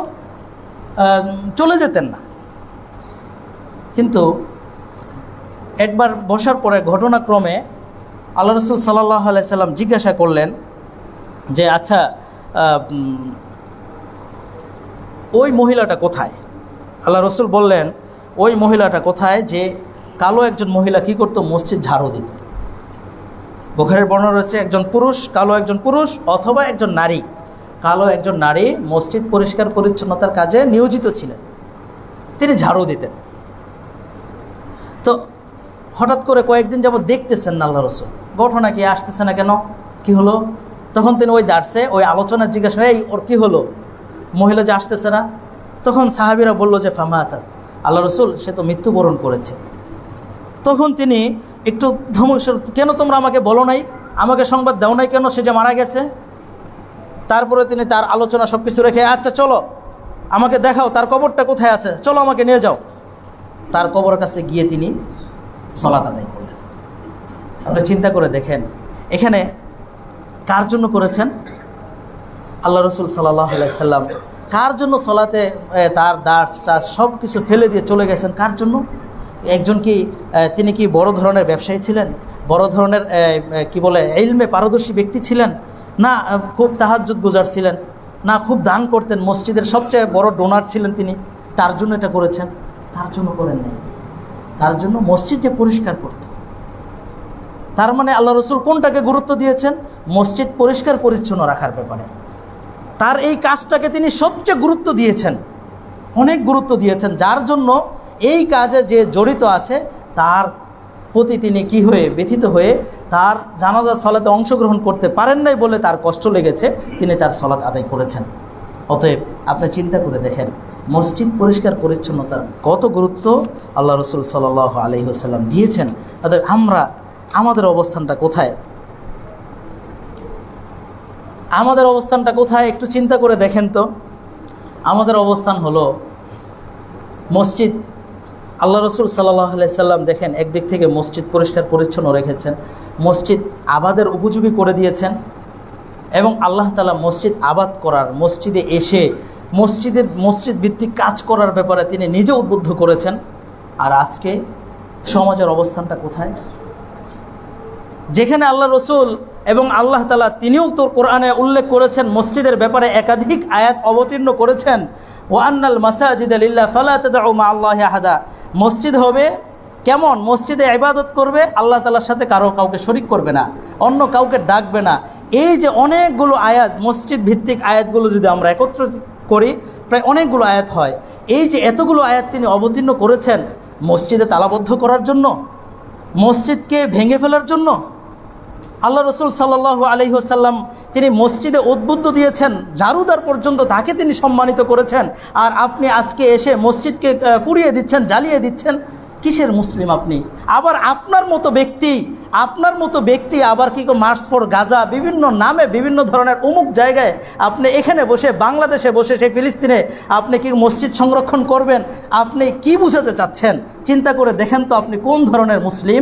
চলে যেতেন না। কিন্তু একবার বসার পরে ঘটনাক্রমে আল্লাহ রসুল সাল্লাল্লাহু আলাইহি সাল্লাম জিজ্ঞাসা করলেন যে আচ্ছা ওই মহিলাটা কোথায়? আল্লাহ রসুল বললেন ওই মহিলাটা কোথায়, যে কালো একজন মহিলা কি করতো, মসজিদ ঝাড়ু দিত। বুখারীর বর্ণনা রয়েছে একজন পুরুষ, কালো একজন পুরুষ অথবা একজন নারী, কালো একজন নারী মসজিদ পরিষ্কার পরিচ্ছন্নতার কাজে নিয়োজিত ছিলেন, তিনি ঝাড়ু দিতেন। তো হঠাৎ করে কয়েকদিন যাবত দেখতেছেন না আল্লাহ রসুল, ঘটনা কি আসতেছে না কেন, কি হলো? তখন তিনি ওই দার্সে ওই আলোচনার জিজ্ঞাসা, এই ওর কী হলো, মহিলা যে আসতেছে না? তখন সাহাবীরা বলল যে ফামাতাত, আল্লাহ রসুল সে তো মৃত্যুবরণ করেছে। তখন তিনি একটু ধমক, কেন তোমরা আমাকে বলো নাই, আমাকে সংবাদ দাও নাই কেন, সে যে মারা গেছে? তারপরে তিনি তার আলোচনা সব কিছু রেখে, আচ্ছা চলো আমাকে দেখাও তার কবরটা কোথায় আছে, চলো আমাকে নিয়ে যাও। তার কবরের কাছে গিয়ে তিনি সালাত আদায় করলেন। আপনি চিন্তা করে দেখেন, এখানে কার জন্য করেছেন? আল্লাহ রসুল সাল্লাল্লাহু আলাইহি সাল্লাম কার জন্য সলাতে তার দার্সটা সব কিছু ফেলে দিয়ে চলে গেছেন? কার জন্য? একজন কি তিনি কি বড় ধরনের ব্যবসায়ী ছিলেন, বড় ধরনের কি বলে ইলমে পারদর্শী ব্যক্তি ছিলেন? না খুব তাহাজ্জুদ গুজার ছিলেন? না খুব দান করতেন, মসজিদের সবচেয়ে বড় ডোনার ছিলেন তিনি, তার জন্য এটা করেছেন? তার জন্য করেন নাই। তার জন্য মসজিদ যে পরিষ্কার করত। তার মানে আল্লাহ রসুল কোনটাকে গুরুত্ব দিয়েছেন? মসজিদ পরিষ্কার পরিচ্ছন্ন রাখার ব্যাপারে তার এই কাজটাকে তিনি সবচেয়ে গুরুত্ব দিয়েছেন, অনেক গুরুত্ব দিয়েছেন, যার জন্য এই কাজে যে জড়িত আছে তার প্রতি তিনি কি হয়ে ব্যথিত হয়ে তার জানাজা সালাতে অংশগ্রহণ করতে পারেন নাই বলে তার কষ্ট লেগেছে, তিনি তার সালাত আদায় করেছেন। অতএব আপনি চিন্তা করে দেখেন মসজিদ পরিষ্কার পরিচ্ছন্নতার কত গুরুত্ব আল্লাহ রসুল সাল্লাল্লাহু আলাইহি ওয়াসাল্লাম দিয়েছেন। অতএব আমাদের অবস্থানটা কোথায়? আমাদের অবস্থানটা কোথায় একটু চিন্তা করে দেখেন তো। আমাদের অবস্থান হলো মসজিদ। আল্লাহ রসুল সাল্লাল্লাহু আলাইহি সাল্লাম দেখেন একদিক থেকে মসজিদ পরিষ্কার পরিচ্ছন্ন রেখেছেন, মসজিদ আবাদের উপযোগী করে দিয়েছেন, এবং আল্লাহ তাআলা মসজিদ আবাদ করার, মসজিদে এসে মসজিদ ভিত্তিক কাজ করার ব্যাপারে তিনি নিজে উদ্বুদ্ধ করেছেন। আর আজকে সমাজের অবস্থানটা কোথায়? যেখানে আল্লাহ রসুল এবং আল্লাহ তাআলা তিনিও তো কোরআনে উল্লেখ করেছেন, মসজিদের ব্যাপারে একাধিক আয়াত অবতীর্ণ করেছেন, ওয়া আন্নাল মাসাজিদা লিল্লাহ ফালা তাদউ মা আল্লাহি আহাদা। মসজিদ হবে কেমন? মসজিদে ইবাদত করবে, আল্লাহ তাআলার সাথে কাউকে শরীক করবে না, অন্য কাউকে ডাকবে না। এই যে অনেকগুলো আয়াত, মসজিদ ভিত্তিক আয়াতগুলো যদি আমরা একত্র করি প্রায় অনেকগুলো আয়াত হয়। এই যে এতগুলো আয়াত তিনি অবতীর্ণ করেছেন মসজিদে তালাবদ্ধ করার জন্য, মসজিদকে ভেঙে ফেলার জন্য, আল্লাহ রসুল সাল্লাল্লাহু আলাইহি ওয়াসাল্লাম তিনি মসজিদে উদ্বুদ্ধ দিয়েছেন, ঝাড়ুদার পর্যন্ত তাকে তিনি সম্মানিত করেছেন, আর আপনি আজকে এসে মসজিদকে পুড়িয়ে দিচ্ছেন, জ্বালিয়ে দিচ্ছেন। কিসের মুসলিম আপনি? আবার আপনার মতো ব্যক্তি আবার কি মার্চ ফর গাজা বিভিন্ন নামে বিভিন্ন ধরনের অমুক জায়গায় আপনি এখানে বসে বাংলাদেশে বসে সেই ফিলিস্তিনে আপনি কি মসজিদ সংরক্ষণ করবেন? আপনি কি বুঝাতে চাচ্ছেন? চিন্তা করে দেখেন তো আপনি কোন ধরনের মুসলিম।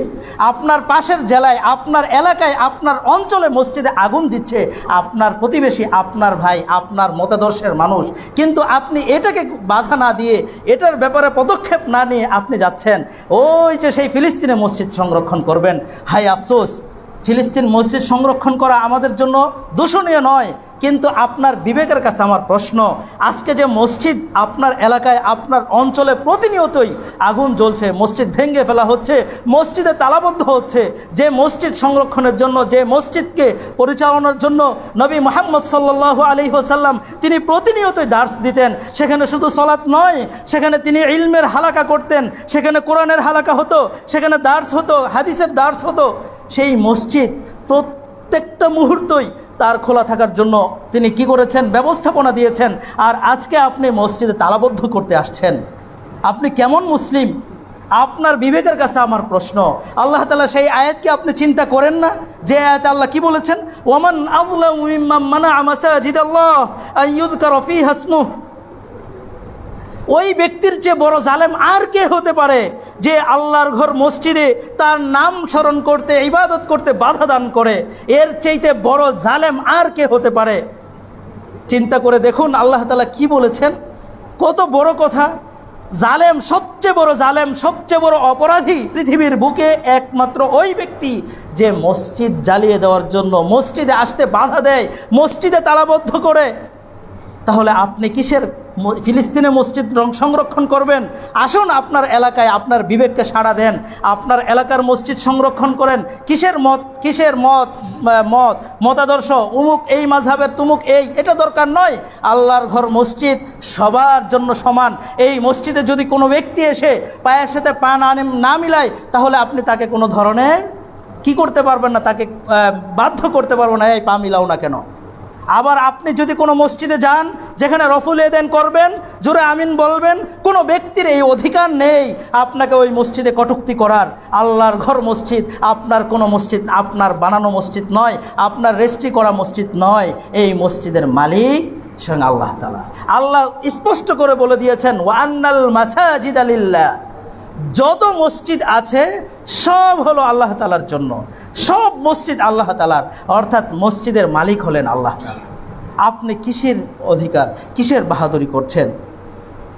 আপনার পাশের জেলায়, আপনার এলাকায়, আপনার অঞ্চলে মসজিদে আগুন দিচ্ছে আপনার প্রতিবেশী, আপনার ভাই, আপনার মতাদর্শের মানুষ, কিন্তু আপনি এটাকে বাধা না দিয়ে, এটার ব্যাপারে পদক্ষেপ না নিয়ে আপনি যাচ্ছেন ওই যে সেই ফিলিস্তিনে মসজিদ সংরক্ষণ করবেন। হাই আফসোস, ফিলিস্তিন মসজিদ সংরক্ষণ করা আমাদের জন্য দূষণীয় নয়, কিন্তু আপনার বিবেকের কাছে আমার প্রশ্ন, আজকে যে মসজিদ আপনার এলাকায়, আপনার অঞ্চলে প্রতিনিয়তই আগুন জ্বলছে, মসজিদ ভেঙে ফেলা হচ্ছে, মসজিদে তালাবদ্ধ হচ্ছে, যে মসজিদ সংরক্ষণের জন্য, যে মসজিদকে পরিচালনার জন্য নবী মুহাম্মদ সাল্লাল্লাহু আলাইহি ওয়াসাল্লাম তিনি প্রতিনিয়তই দার্স দিতেন, সেখানে শুধু সালাত নয়, সেখানে তিনি ইলমের হালাকা করতেন, সেখানে কোরআনের হালাকা হতো, সেখানে দার্স হতো, হাদিসের দার্স হতো, সেই মসজিদ প্রত্যেকটা মুহূর্তই তার খোলা থাকার জন্য তিনি কি করেছেন? ব্যবস্থাপনা দিয়েছেন। আর আজকে আপনি মসজিদে তালাবদ্ধ করতে আসছেন, আপনি কেমন মুসলিম? আপনার বিবেকের কাছে আমার প্রশ্ন। আল্লাহ তাআলা সেই আয়াতকে আপনি চিন্তা করেন না? যে আয়াতে আল্লাহ কি বলেছেন? ওয়ামান আযলামু মিম্মান মানাআ মাসাজিদাল্লাহ আন ইউযকারা ফীহা ইসমুহু। ওই ব্যক্তির চেয়ে বড় জালেম আর কে হতে পারে যে আল্লাহর ঘর মসজিদে তার নাম স্মরণ করতে, ইবাদত করতে বাধা দান করে? এর চাইতে বড় জালেম আর কে হতে পারে? চিন্তা করে দেখুন আল্লাহ তাআলা কি বলেছেন, কত বড় কথা। জালেম, সবচেয়ে বড় জালেম, সবচেয়ে বড় অপরাধী পৃথিবীর বুকে একমাত্র ওই ব্যক্তি যে মসজিদ জ্বালিয়ে দেওয়ার জন্য মসজিদে আসতে বাধা দেয়, মসজিদে তালাবদ্ধ করে। তাহলে আপনি কিসের ফিলিস্তিনে মসজিদ সংরক্ষণ করবেন? আসুন আপনার এলাকায় আপনার বিবেককে সাড়া দেন, আপনার এলাকার মসজিদ সংরক্ষণ করেন। কিসের মতাদর্শ, উমুক এই মাযহাবের, তুমুক এই, এটা দরকার নয়। আল্লাহর ঘর মসজিদ সবার জন্য সমান। এই মসজিদে যদি কোনো ব্যক্তি এসে পায়ের সাথে পা না মিলায়, তাহলে আপনি তাকে কোনো ধরনের কি করতে পারবেন না, তাকে বাধ্য করতে পারবেন না, এই পা মিলাও না কেন। আবার আপনি যদি কোনো মসজিদে যান যেখানে রফুল এদেন করবেন, জোরে আমিন বলবেন, কোনো ব্যক্তির এই অধিকার নেই আপনাকে ওই মসজিদে কটূক্তি করার। আল্লাহর ঘর মসজিদ, আপনার কোনো মসজিদ, আপনার বানানো মসজিদ নয়, আপনার রেজিস্ট্রি করা মসজিদ নয়। এই মসজিদের মালিক স্বয়ং আল্লাহ তাআলা। আল্লাহ স্পষ্ট করে বলে দিয়েছেন, ওয়া আন্নাল মাসাজিদা লিল্লাহ। যত মসজিদ আছে সব হলো আল্লাহ তাআলার জন্য, সব মসজিদ আল্লাহ তাআলার, অর্থাৎ মসজিদের মালিক হলেন আল্লাহ তাআলা। আপনি কিসের অধিকার, কিসের বাহাদুরি করছেন,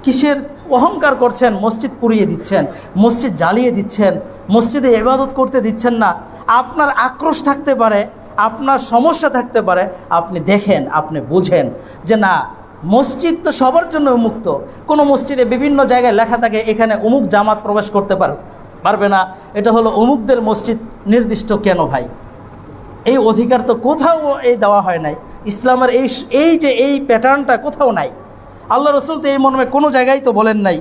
কিসের অহংকার করছেন? মসজিদ পুড়িয়ে দিচ্ছেন, মসজিদ জ্বালিয়ে দিচ্ছেন, মসজিদে ইবাদত করতে দিচ্ছেন না। আপনার আক্রোশ থাকতে পারে, আপনার সমস্যা থাকতে পারে, আপনি দেখেন, আপনি বুঝেন যে না, মসজিদ তো সবার জন্য উন্মুক্ত। কোনো মসজিদে বিভিন্ন জায়গায় লেখা থাকে এখানে অমুক জামাত প্রবেশ করতে পারবে না, এটা হলো অমুকদের মসজিদ। নির্দিষ্ট কেন ভাই? এই অধিকার তো কোথাও এই দেওয়া হয় নাই। ইসলামের এই প্যাটার্নটা কোথাও নাই। আল্লাহ রসুল তো এই মর্মে কোনো জায়গায় তো বলেন নাই।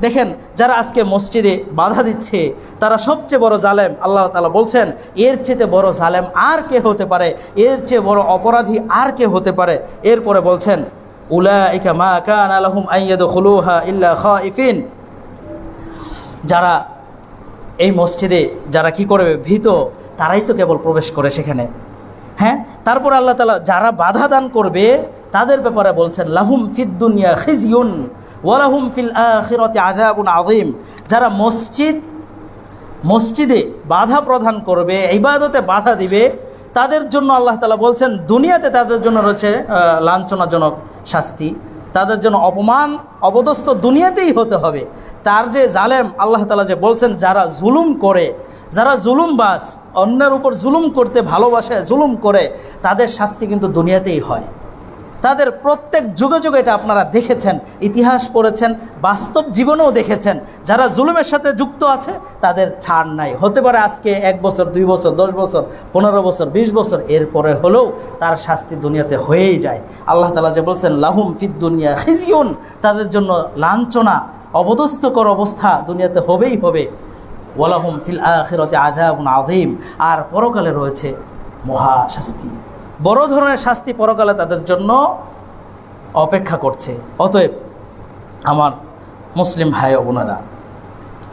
দেখেন, যারা আজকে মসজিদে বাধা দিচ্ছে তারা সবচেয়ে বড় জালেম। আল্লাহ তাআলা বলছেন, এর চেয়ে বড় জালেম আর কে হতে পারে, এর চেয়ে বড় অপরাধী আর কে হতে পারে। এরপরে বলছেন, উলাইকা মা কানা লাহুম আন ইয়াদখুলুহা ইল্লা খাইফিন। যারা এই মসজিদে যারা কি করবে, ভীত, তারাই তো কেবল প্রবেশ করে সেখানে। হ্যাঁ, তারপর আল্লাহ তাআলা যারা বাধা দান করবে তাদের ব্যাপারে বলছেন, লাহুম ফিদ দুনিয়া খিজিয়ুন ওয়া লাহুম ফিল আখিরাতি আযাবুন আযীম। যারা মসজিদে বাধা প্রদান করবে, ইবাদতে বাধা দিবে, তাদের জন্য আল্লাহ তাআলা বলছেন দুনিয়াতে তাদের জন্য রয়েছে লাঞ্ছনাজনক শাস্তি, তাদের জন্য অপমান অবদস্থ দুনিয়াতেই হতে হবে। তার যে জালেম, আল্লাহ তাআলা যে বলছেন যারা জুলুম করে, যারা জুলুমবাজ, অন্যের উপর জুলুম করতে ভালোবাসে, জুলুম করে, তাদের শাস্তি কিন্তু দুনিয়াতেই হয়। তাদের প্রত্যেক যুগে যুগে এটা আপনারা দেখেছেন, ইতিহাস পড়েছেন, বাস্তব জীবনেও দেখেছেন। যারা জুলুমের সাথে যুক্ত আছে তাদের ছাড় নাই। হতে পারে আজকে 1 বছর, 2 বছর, 10 বছর, 15 বছর, 20 বছর, এরপরে হলেও তার শাস্তি দুনিয়াতে হয়েই যায়। আল্লাহ তাআলা যে বলছেন, লাহুম ফিদ দুনিয়া খিজিয়ুন, তাদের জন্য লাঞ্ছনা, অবদস্থকর অবস্থা দুনিয়াতে হবেই হবে। ওয়া লাহুম ফিল আখিরাতি আযাবুন আযীম, আর পরকালে রয়েছে মহা শাস্তি, বড় ধরনের শাস্তি পরকালে তাদের জন্য অপেক্ষা করছে। অতএব আমার মুসলিম ভাই ও বোনেরা,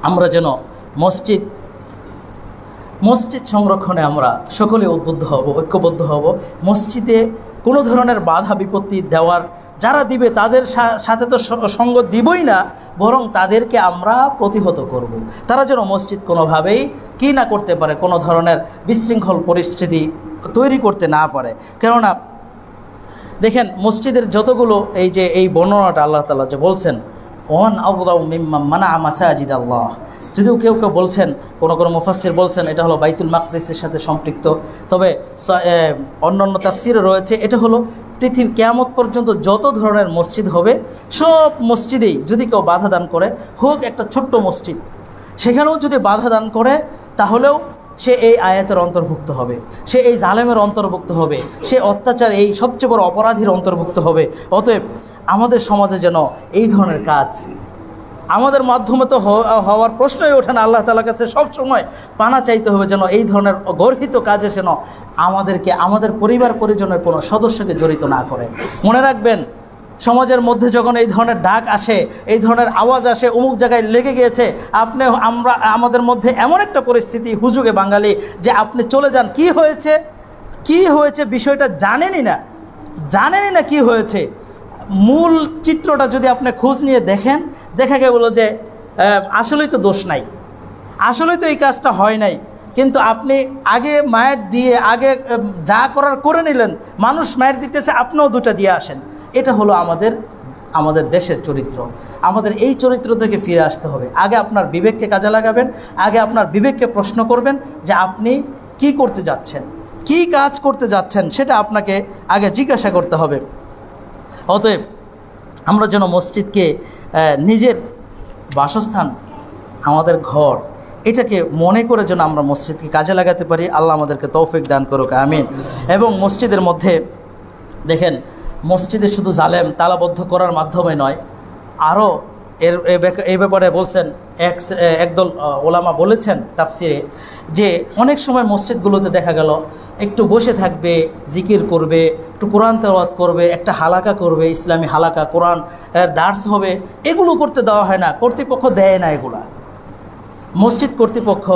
আমরা যেন মসজিদ সংরক্ষণে আমরা সকলে উদ্বুদ্ধ হব, ঐক্যবদ্ধ হব। মসজিদে কোনো ধরনের বাধা বিপত্তি দেওয়ার, যারা দিবে তাদের সাথে তো সঙ্গ দিবই না, বরং তাদেরকে আমরা প্রতিহত করব। তারা যেন মসজিদ কোনোভাবেই কী না করতে পারে, কোনো ধরনের বিশৃঙ্খল পরিস্থিতি তৈরি করতে না পারে। কেননা দেখেন, মসজিদের যতগুলো এই বর্ণনাটা আল্লাহ তাআলা যে বলছেন, ওয়ান আযলামু মিম্মান মানাআ মাসাজিদ আল্লাহ, যদিও কেউ কেউ বলছেন, কোনো মুফাসসির বলছেন এটা হলো বাইতুল মাকদিসের সাথে সম্পৃক্ত, তবে অন্যান্য তাফসিরও রয়েছে এটা হলো পৃথিবী কিয়ামত পর্যন্ত যত ধরনের মসজিদ হবে সব মসজিদেই যদি কেউ বাধা দান করে, হোক একটা ছোট্ট মসজিদ, সেখানেও যদি বাধা দান করে তাহলেও সে এই আয়াতের অন্তর্ভুক্ত হবে, সে এই জালেমের অন্তর্ভুক্ত হবে, সে অত্যাচার এই সবচেয়ে বড় অপরাধীর অন্তর্ভুক্ত হবে। অতএব আমাদের সমাজে যেন এই ধরনের কাজ আমাদের মাধ্যমে তো হওয়ার প্রশ্নই ওঠে না। আল্লাহ তাআলার কাছে সবসময় পানা চাইতে হবে যেন এই ধরনের গর্হিত কাজে যেন আমাদেরকে, আমাদের পরিবার পরিজনের কোনো সদস্যকে জড়িত না করে। মনে রাখবেন, সমাজের মধ্যে যখন এই ধরনের ডাক আসে, এই ধরনের আওয়াজ আসে, অমুক জায়গায় লেগে গিয়েছে, আমাদের মধ্যে এমন একটা পরিস্থিতি হুজুগে বাঙালি যে আপনি চলে যান, কি হয়েছে বিষয়টা জানেনই না কি হয়েছে। মূল চিত্রটা যদি আপনি খোঁজ নিয়ে দেখেন, দেখা গেল যে আসলেই তো দোষ নাই, আসলেই তো এই কাজটা হয় নাই, কিন্তু আপনি আগে মায়ের দিয়ে আগে যা করার করে নিলেন, মানুষ মায়ের দিতেছে, আপনিও দুটা দিয়ে আসেন। এটা হলো আমাদের দেশের চরিত্র। আমাদের এই চরিত্র থেকে ফিরে আসতে হবে। আগে আপনার বিবেককে কাজে লাগাবেন, আগে আপনার বিবেককে প্রশ্ন করবেন যে আপনি কি করতে যাচ্ছেন, কি কাজ করতে যাচ্ছেন, সেটা আপনাকে আগে জিজ্ঞাসা করতে হবে। অতএব আমরা যেন মসজিদকে নিজের বাসস্থান, আমাদের ঘর, এটাকে মনে করে যেন আমরা মসজিদকে কাজে লাগাতে পারি। আল্লাহ আমাদেরকে তৌফিক দান করুক, আমিন। এবং মসজিদের মধ্যে দেখেন, মসজিদে শুধু জালেম তালাবদ্ধ করার মাধ্যমে নয়, আরও এই ব্যাপারে বলছেন একদল ওলামা বলেছেন তাফসিরে, যে অনেক সময় মসজিদগুলোতে দেখা গেল একটু বসে থাকবে, জিকির করবে, একটু কোরআন তেলাওয়াত করবে, একটা হালাকা করবে, ইসলামী হালাকা, কোরআন দার্স হবে, এগুলো করতে দেওয়া হয় না, কর্তৃপক্ষ দেয় না এগুলা। মসজিদ কর্তৃপক্ষ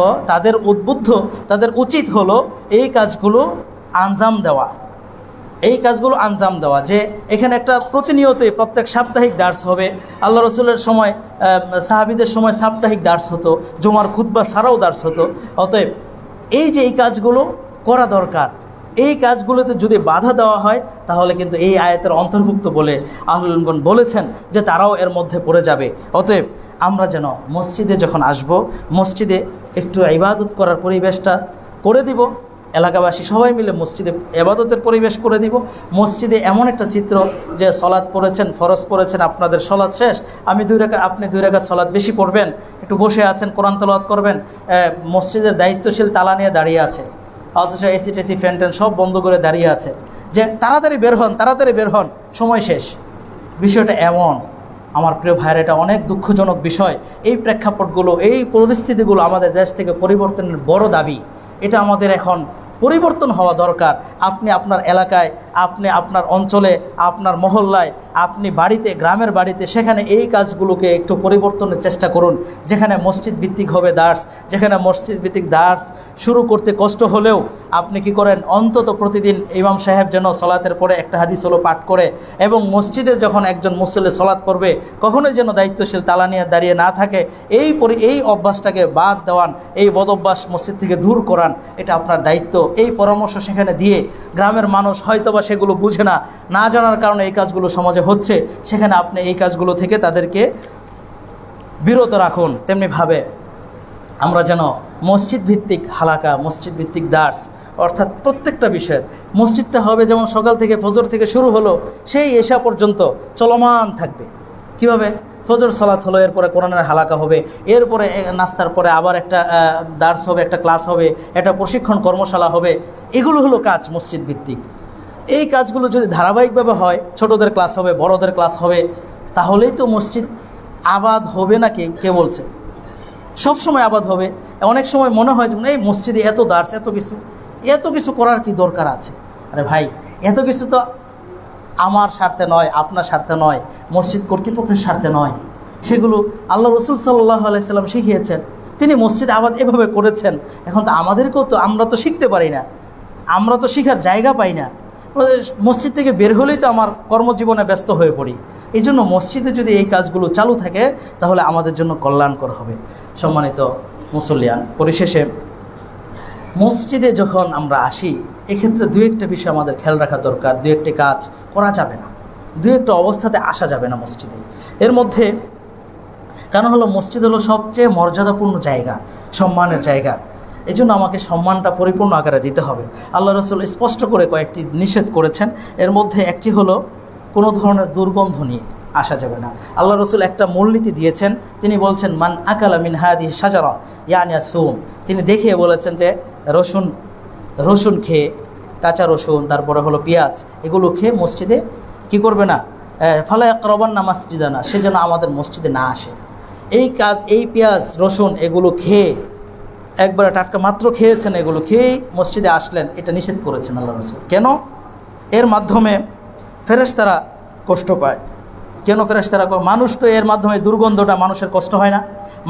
তাদের উচিত হলো এই কাজগুলো আঞ্জাম দেওয়া, যে এখানে একটা প্রতিনিয়তই প্রত্যেক সাপ্তাহিক দার্স হবে। আল্লাহ রসুলের সময়, সাহাবীদের সময় সাপ্তাহিক দার্স হতো, জুমার খুতবা ছাড়াও দার্স হতো। অতএব এই কাজগুলো করা দরকার। এই কাজগুলোতে যদি বাধা দেওয়া হয় তাহলে কিন্তু এই আয়াতের অন্তর্ভুক্ত বলে আহলুল ইলম বলেছেন যে তারাও এর মধ্যে পড়ে যাবে। অতএব আমরা যেন মসজিদে যখন আসব, মসজিদে একটু ইবাদত করার পরিবেশটা করে দিব, এলাকাবাসী সবাই মিলে মসজিদে ইবাদতের পরিবেশ করে দিব। মসজিদে এমন একটা চিত্র যে সলাৎ পড়েছেন, ফরজ পড়েছেন, আপনাদের সলাৎ শেষ, আপনি 2 রাকাত সলাৎ বেশি পড়বেন, একটু বসে আছেন, কোরআন তেলাওয়াত করবেন, মসজিদের দায়িত্বশীল তালা নিয়ে দাঁড়িয়ে আছে, অথচ এসি টেসি ফ্যান ট্যান সব বন্ধ করে দাঁড়িয়ে আছে যে তাড়াতাড়ি বের হন, সময় শেষ। বিষয়টা এমন, আমার প্রিয় ভাইয়ের, এটা অনেক দুঃখজনক বিষয়। এই প্রেক্ষাপটগুলো, এই পরিস্থিতিগুলো আমাদের দেশ থেকে পরিবর্তনের বড় দাবি। এটা আমাদের এখন পরিবর্তন হওয়া দরকার। আপনি আপনার এলাকায়, আপনি আপনার অঞ্চলে, আপনার মহল্লায়, আপনি বাড়িতে, গ্রামের বাড়িতে, সেখানে এই কাজগুলোকে একটু পরিবর্তনের চেষ্টা করুন। যেখানে মসজিদ ভিত্তিক হবে দার্স, যেখানে মসজিদ ভিত্তিক দার্স শুরু করতে কষ্ট হলেও আপনি কি করেন, অন্তত প্রতিদিন ইমাম সাহেব যেন সলাতের পরে একটা হাদিস হলো পাঠ করে, এবং মসজিদে যখন একজন মুসল্লি সলাত পড়বে কখনোই যেন দায়িত্বশীল তালা নিয়ে দাঁড়িয়ে না থাকে। এই অভ্যাসটাকে বাদ দেওয়ান, এই বদ অভ্যাস মসজিদ থেকে দূর করান, এটা আপনার দায়িত্ব। এই পরামর্শ সেখানে দিয়ে, গ্রামের মানুষ হয়তোবা সেগুলো বুঝে না জানার কারণে এই কাজগুলো সমাজে হচ্ছে, সেখানে আপনি এই কাজগুলো থেকে তাদেরকে বিরত রাখুন। তেমনিভাবে আমরা যেন মসজিদ ভিত্তিক হালাকা, মসজিদ ভিত্তিক দার্স, অর্থাৎ প্রত্যেকটা বিষয়ের, মসজিদটা হবে যেমন সকাল থেকে ফজর থেকে শুরু হলো সেই এশা পর্যন্ত চলমান থাকবে। কিভাবে? ফজর সালাত হলো, এরপরে কোরআনের হালাকা হবে, এরপরে নাস্তার পরে আবার একটা দার্স হবে, একটা ক্লাস হবে, একটা প্রশিক্ষণ কর্মশালা হবে। এগুলো হলো কাজ মসজিদ ভিত্তিক। এই কাজগুলো যদি ধারাবাহিকভাবে হয়, ছোটদের ক্লাস হবে, বড়দের ক্লাস হবে, তাহলেই তো মসজিদ আবাদ হবে না। কে বলছে? সব সময় আবাদ হবে। অনেক সময় মনে হয় যে এই মসজিদে এত দার্স, এত কিছু, এত কিছু করার কি দরকার আছে? আরে ভাই, এত কিছু তো আমার স্বার্থে নয়, আপনার স্বার্থে নয়, মসজিদ কর্তৃপক্ষের স্বার্থে নয়, সেগুলো আল্লাহ রসুল সাল্লাল্লাহু আলাইহি সাল্লাম শিখিয়েছেন, তিনি মসজিদ আবাদ এভাবে করেছেন। এখন তো আমাদেরকেও তো, আমরা তো শিখতে পারি না, আমরা তো শিখার জায়গা পাই না, মসজিদ থেকে বের হলেই তো আমার কর্মজীবনে ব্যস্ত হয়ে পড়ি। এই জন্য মসজিদে যদি এই কাজগুলো চালু থাকে তাহলে আমাদের জন্য কল্যাণকর হবে। সম্মানিত মুসল্লিয়ান, পরিশেষে মসজিদে যখন আমরা আসি, এক্ষেত্রে দু একটা বিষয় আমাদের খেয়াল রাখা দরকার। দু একটি কাজ করা যাবে না, দু একটা অবস্থাতে আসা যাবে না মসজিদে। এর মধ্যে কারণ হলো, মসজিদ হলো সবচেয়ে মর্যাদাপূর্ণ জায়গা, সম্মানের জায়গা। এই জন্য আমাকে সম্মানটা পরিপূর্ণ আকারে দিতে হবে। আল্লাহ রসুল স্পষ্ট করে কয়েকটি নিষেধ করেছেন। এর মধ্যে একটি হলো, কোনো ধরনের দুর্গন্ধ নিয়ে আসা যাবে না। আল্লাহ রসুল একটা মূলনীতি দিয়েছেন, তিনি বলছেন মান আকালা মিন হাদিহি শাজারা ইয়ানিয়া সুম। তিনি দেখিয়ে বলেছেন যে রসুন খেয়ে, কাঁচা রসুন, তারপরে হলো পেঁয়াজ, এগুলো খেয়ে মসজিদে কি করবে না, ফালা ইয়াকরাবান্না মাসজিদানা, সে যেন আমাদের মসজিদে না আসে। এই কাজ, এই পেঁয়াজ রসুন এগুলো খেয়ে, একবারে টাটকা মাত্র খেয়েছেন, এগুলো খেয়েই মসজিদে আসলেন, এটা নিষেধ করেছেন আল্লাহ রসুল। কেন? এর মাধ্যমে ফেরেশতারা কষ্ট পায়। কেন ফেরেশতারা? মানুষ তো এর মাধ্যমে দুর্গন্ধটা মানুষের কষ্ট হয় না?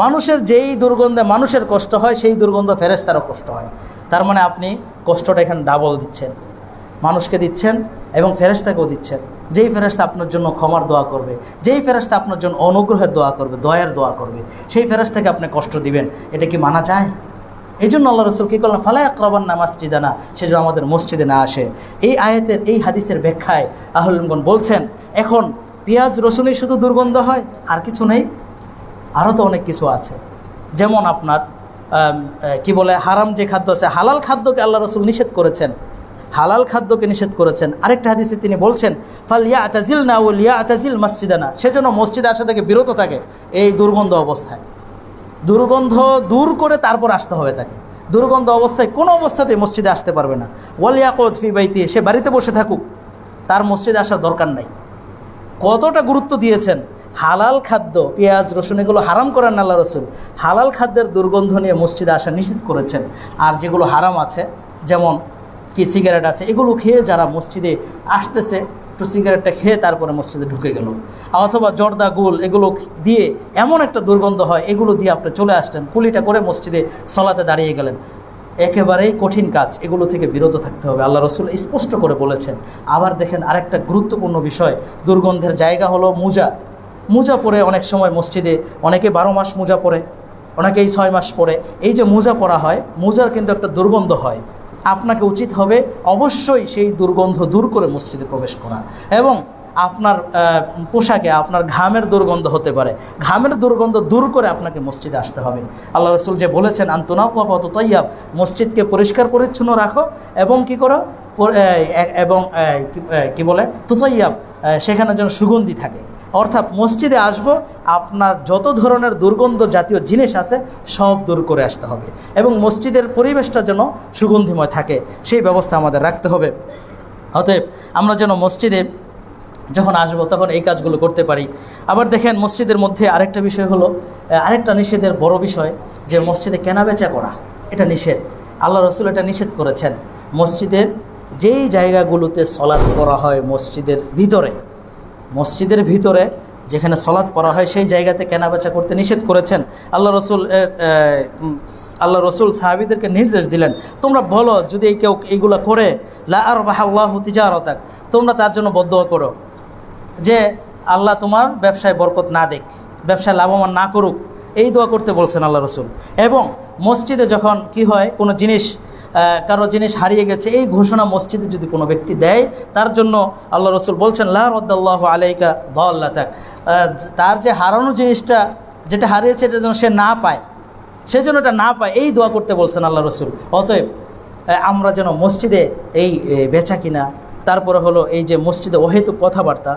মানুষের যেই দুর্গন্ধে মানুষের কষ্ট হয়, সেই দুর্গন্ধ ফেরেশতারও কষ্ট হয়। তার মানে আপনি কষ্টটা এখানে ডাবল দিচ্ছেন, মানুষকে দিচ্ছেন এবং ফেরেশতাকেও দিচ্ছেন। যেই ফেরেশতা আপনার জন্য ক্ষমার দোয়া করবে, যেই ফেরেশতা আপনার জন্য অনুগ্রহের দোয়া করবে, দয়ার দোয়া করবে, সেই ফেরেশতাকে আপনি কষ্ট দিবেন, এটা কি মানা যায়? এই জন্য আল্লাহ রসুল কী করলেন, ফালা ইয়াকরাবান্না মাসজিদানা, সে যেন আমাদের মসজিদে না আসে। এই আয়াতের, এই হাদিসের ব্যাখ্যায় আহলে ইলম বলছেন, এখন পেঁয়াজ রসুনই শুধু দুর্গন্ধ হয়, আর কিছু নেই? আরও তো অনেক কিছু আছে। যেমন আপনার কি বলে, হারাম যে খাদ্য আছে, হালাল খাদ্যকে আল্লাহ রসুল নিষেধ করেছেন, হালাল খাদ্যকে নিষেধ করেছেন। আরেকটা হাদিসে তিনি বলছেন, ফাল ইয়াতাজিলনা ওয়াল ইয়াতাজিল মাসজিদানা, সেজন্য মসজিদে আসা থেকে বিরত থাকে এই দুর্গন্ধ অবস্থায়। দুর্গন্ধ দূর করে তারপর আসতে হবে তাকে। দুর্গন্ধ অবস্থায় কোনো অবস্থাতেই মসজিদে আসতে পারবে না। ওয়াল ইয়াকুদ ফি বাইতি, সে বাড়িতে বসে থাকুক, তার মসজিদে আসার দরকার নাই। কতটা গুরুত্ব দিয়েছেন! হালাল খাদ্য, পেঁয়াজ রসুন এগুলো হারাম করেন আল্লাহ রসুল, হালাল খাদ্যের দুর্গন্ধ নিয়ে মসজিদে আসা নিষেধ করেছেন। আর যেগুলো হারাম আছে, যেমন কি সিগারেট আছে, এগুলো খেয়ে যারা মসজিদে আসতেছে, একটু সিগারেটটা খেয়ে তারপরে মসজিদে ঢুকে গেল, অথবা জর্দা গুল এগুলো দিয়ে এমন একটা দুর্গন্ধ হয়, এগুলো দিয়ে আপনি চলে আসলেন, কুলিটা করে মসজিদে সলাতে দাঁড়িয়ে গেলেন, একেবারেই কঠিন কাজ। এগুলো থেকে বিরত থাকতে হবে, আল্লাহ রসুল স্পষ্ট করে বলেছেন। আবার দেখেন, আরেকটা গুরুত্বপূর্ণ বিষয়, দুর্গন্ধের জায়গা হলো মোজা পরে অনেক সময় মসজিদে, অনেকে 12 মাস মোজা পরে, অনেকেই 6 মাস পরে। এই যে মোজা পরা হয়, মোজার কিন্তু একটা দুর্গন্ধ হয়। আপনাকে উচিত হবে অবশ্যই সেই দুর্গন্ধ দূর করে মসজিদে প্রবেশ করা। এবং আপনার পোশাকে আপনার ঘামের দুর্গন্ধ হতে পারে, ঘামের দুর্গন্ধ দূর করে আপনাকে মসজিদে আসতে হবে। আল্লাহ রসুল যে বলেছেন, আনতুনাকুয়া ফাতুতাইয়াব, মসজিদকে পরিষ্কার পরিচ্ছন্ন রাখো এবং কি করো, এবং কি বলে, তুতাইয়াব, সেখানে যেন সুগন্ধি থাকে। অর্থাৎ মসজিদে আসবো, আপনার যত ধরনের দুর্গন্ধ জাতীয় জিনিস আছে সব দূর করে আসতে হবে, এবং মসজিদের পরিবেশটা যেন সুগন্ধিময় থাকে, সেই ব্যবস্থা আমাদের রাখতে হবে। অতএব আমরা যেন মসজিদে যখন আসবো তখন এই কাজগুলো করতে পারি। আবার দেখেন, মসজিদের মধ্যে আরেকটা বিষয় হলো, আরেকটা নিষেধের বড় বিষয়, যে মসজিদে কেনাবেচা করা, এটা নিষেধ। আল্লাহ রসুল এটা নিষেধ করেছেন। মসজিদের যেই জায়গাগুলোতে সলাৎ করা হয়, মসজিদের ভিতরে যেখানে সলাৎ পড়া হয়, সেই জায়গাতে কেনাবেচা করতে নিষেধ করেছেন। আল্লাহ রসুল সাহাবীদেরকে নির্দেশ দিলেন, তোমরা বলো, যদি কেউ এইগুলো করে, লা আরবাহাল্লাহু তিজারাতাক, তোমরা তার জন্য বদদুয়া করো যে আল্লাহ তোমার ব্যবসায় বরকত না দেখ, ব্যবসায় লাভবান না করুক, এই দোয়া করতে বলছেন আল্লাহ রসুল। এবং মসজিদে যখন কি হয়, কোনো জিনিস, কারো জিনিস হারিয়ে গেছে, এই ঘোষণা মসজিদে যদি কোনো ব্যক্তি দেয়, তার জন্য আল্লাহ রসুল বলছেন, লা রাদ্দাল্লাহু আলাইকা দাল্লাতাক, তার যে হারানো জিনিসটা, যেটা হারিয়েছে, এটা যেন সে না পায়, সেজন্য এটা না পায়, এই দোয়া করতে বলছেন আল্লাহ রসুল। অতএব আমরা যেন মসজিদে এই বেচা কিনা, তারপরে হলো এই যে মসজিদে অহেতুক কথাবার্তা,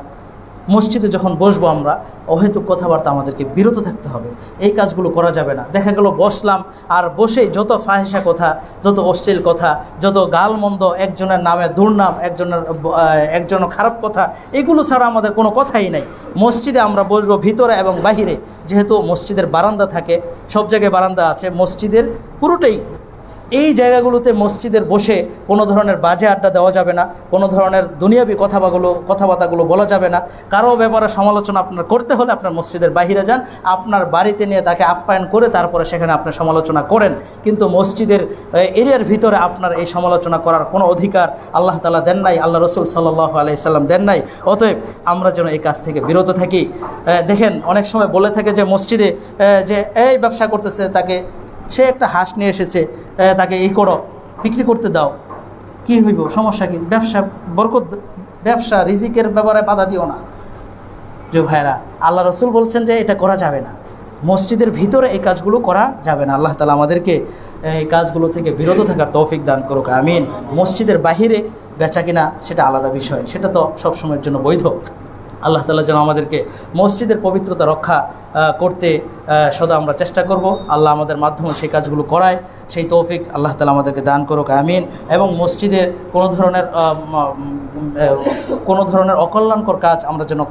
মসজিদে যখন বসবো আমরা, অহেতুক কথাবার্তা আমাদেরকে বিরত থাকতে হবে, এই কাজগুলো করা যাবে না। দেখা গেল বসলাম, আর বসেই যত ফাহিশা কথা, যত অশ্লীল কথা, যত গালমন্দ, একজনের নামে দুর্নাম, একজনের খারাপ কথা, এগুলো ছাড়া আমাদের কোনো কথাই নাই। মসজিদে আমরা বসবো ভিতরে এবং বাহিরে, যেহেতু মসজিদের বারান্দা থাকে, সব জায়গায় বারান্দা আছে, মসজিদের পুরোটাই এই জায়গাগুলোতে মসজিদের বসে কোনো ধরনের বাজে আড্ডা দেওয়া যাবে না, কোনো ধরনের দুনিয়াবি কথাবার্তাগুলো বলা যাবে না। কারো ব্যাপারে সমালোচনা আপনার করতে হলে আপনার মসজিদের বাহিরে যান, আপনার বাড়িতে নিয়ে তাকে আপ্যায়ন করে তারপরে সেখানে আপনার সমালোচনা করেন, কিন্তু মসজিদের এরিয়ার ভিতরে আপনার এই সমালোচনা করার কোনো অধিকার আল্লাহ তাআলা দেন নাই, আল্লাহ রসুল সাল্লাল্লাহু আলাইহি সাল্লাম দেন নাই। অতএব আমরা যেন এই কাজ থেকে বিরত থাকি। দেখেন অনেক সময় বলে থাকে যে মসজিদে যে এই ব্যবসা করতেছে, তাকে সে একটা হাঁস নিয়ে এসেছে, তাকে এই করো, বিক্রি করতে দাও, কি হইব, সমস্যা কি? ব্যবসা বরকত, ব্যবসা রিজিকের ব্যাপারে বাধা দিও না। যে ভাইরা, আল্লাহ রসুল বলছেন যে এটা করা যাবে না, মসজিদের ভিতরে এই কাজগুলো করা যাবে না। আল্লাহ তাআলা আমাদেরকে এই কাজগুলো থেকে বিরত থাকার তৌফিক দান করুক, আমিন। মসজিদের বাহিরে বেচা কিনা সেটা আলাদা বিষয়, সেটা তো সবসময়ের জন্য বৈধ। আল্লাহ তাআলা যেন আমাদেরকে মসজিদের পবিত্রতা রক্ষা করতে সদা আমরা চেষ্টা করব। আল্লাহ আমাদের মাধ্যমে সেই কাজগুলো করায়, সেই তৌফিক আল্লাহ তাআলা আমাদেরকে দান করুক, আমিন। এবং মসজিদের কোনো ধরনের অকল্যাণকর কাজ আমরা যেন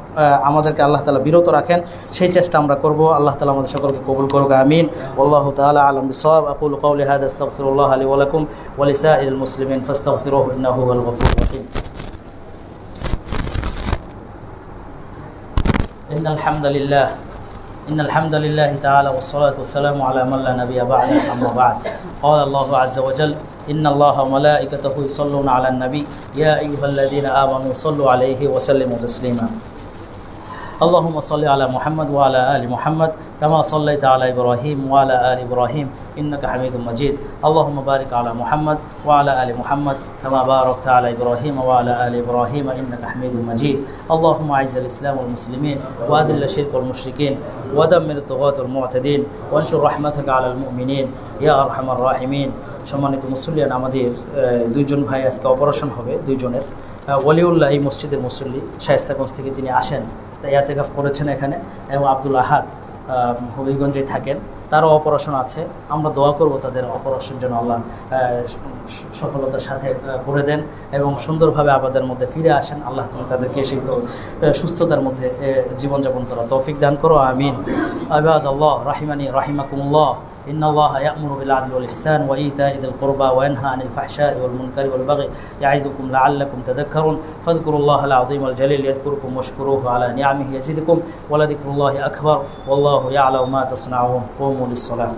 আমাদেরকে আল্লাহ তাআলা বিরত রাখেন, সেই চেষ্টা আমরা করব। আল্লাহ তাআলা আমাদের সকলকে কবুল করুক, আমিন। আল্লাহু তাআলা আ'লাম বিসওয়াব। আকুলু কাওলি হাযা আস্তাগফিরুল্লাহ লি ওয়া লাকুম ওয়া লিসাইরিল মুসলিমিন ফাস্তাগফিরুহু ইন্নাহু হুয়াল গফুরুর রহিম। إن الحمد لله تعالى والصلاة والسلام على من لا نبي بعده أما بعد. قال الله عز وجل إن الله وملائكته يصلون على النبي يا أيها الذين آمنوا صلوا عليه وسلموا تسليما. اللهم صل على محمد وعلى آل محمد كما صليت على إبراهيم وعلى آل إبراهيم إنك حميد مجيد. اللهم بارك على محمد وعلى آل محمد كما باركت على إبراهيم وعلى آل إبراهيم إنك حميد مجيد. اللهم أعز الإسلام والمسلمين وأذل الشرك والمشركين ودمر الطغاة المعتدين وانشر رحمتك على المؤمنين يا أرحم الراحمين. সম্মানিত মুসল্লিয়ান, আমাদের দুইজন ভাই আজকে অপারেশন হবে, দুইজনের। ওয়ালিউল্লাহ এই মসজিদের মুসল্লি, শায়েস্তাগঞ্জ থেকে তিনি আসেন, তাই ইতিকাফ করেছেন এখানে। এবং আব্দুল আহাদ হবিগঞ্জে থাকেন, তারও অপারেশন আছে। আমরা দোয়া করব তাদের অপারেশন যেন আল্লাহ সফলতার সাথে করে দেন এবং সুন্দরভাবে আবাদের মধ্যে ফিরে আসেন। আল্লাহ তুমি তাদেরকে সেই সুস্থতার মধ্যে জীবনযাপন করা তৌফিক দান করো, আমিন। ইবাদাল্লাহ রাহিমানি রাহিমাকুমুল্লাহ। إن الله يأمر بالعدل والإحسان وإيتاء ذي القربى وينهى عن الفحشاء والمنكر والبغي يعظكم لعلكم تذكرون فاذكروا الله العظيم الجليل يذكركم واشكروه على نعمه يزدكم ولذكر الله أكبر والله يعلم ما تصنعون قوموا للصلاة.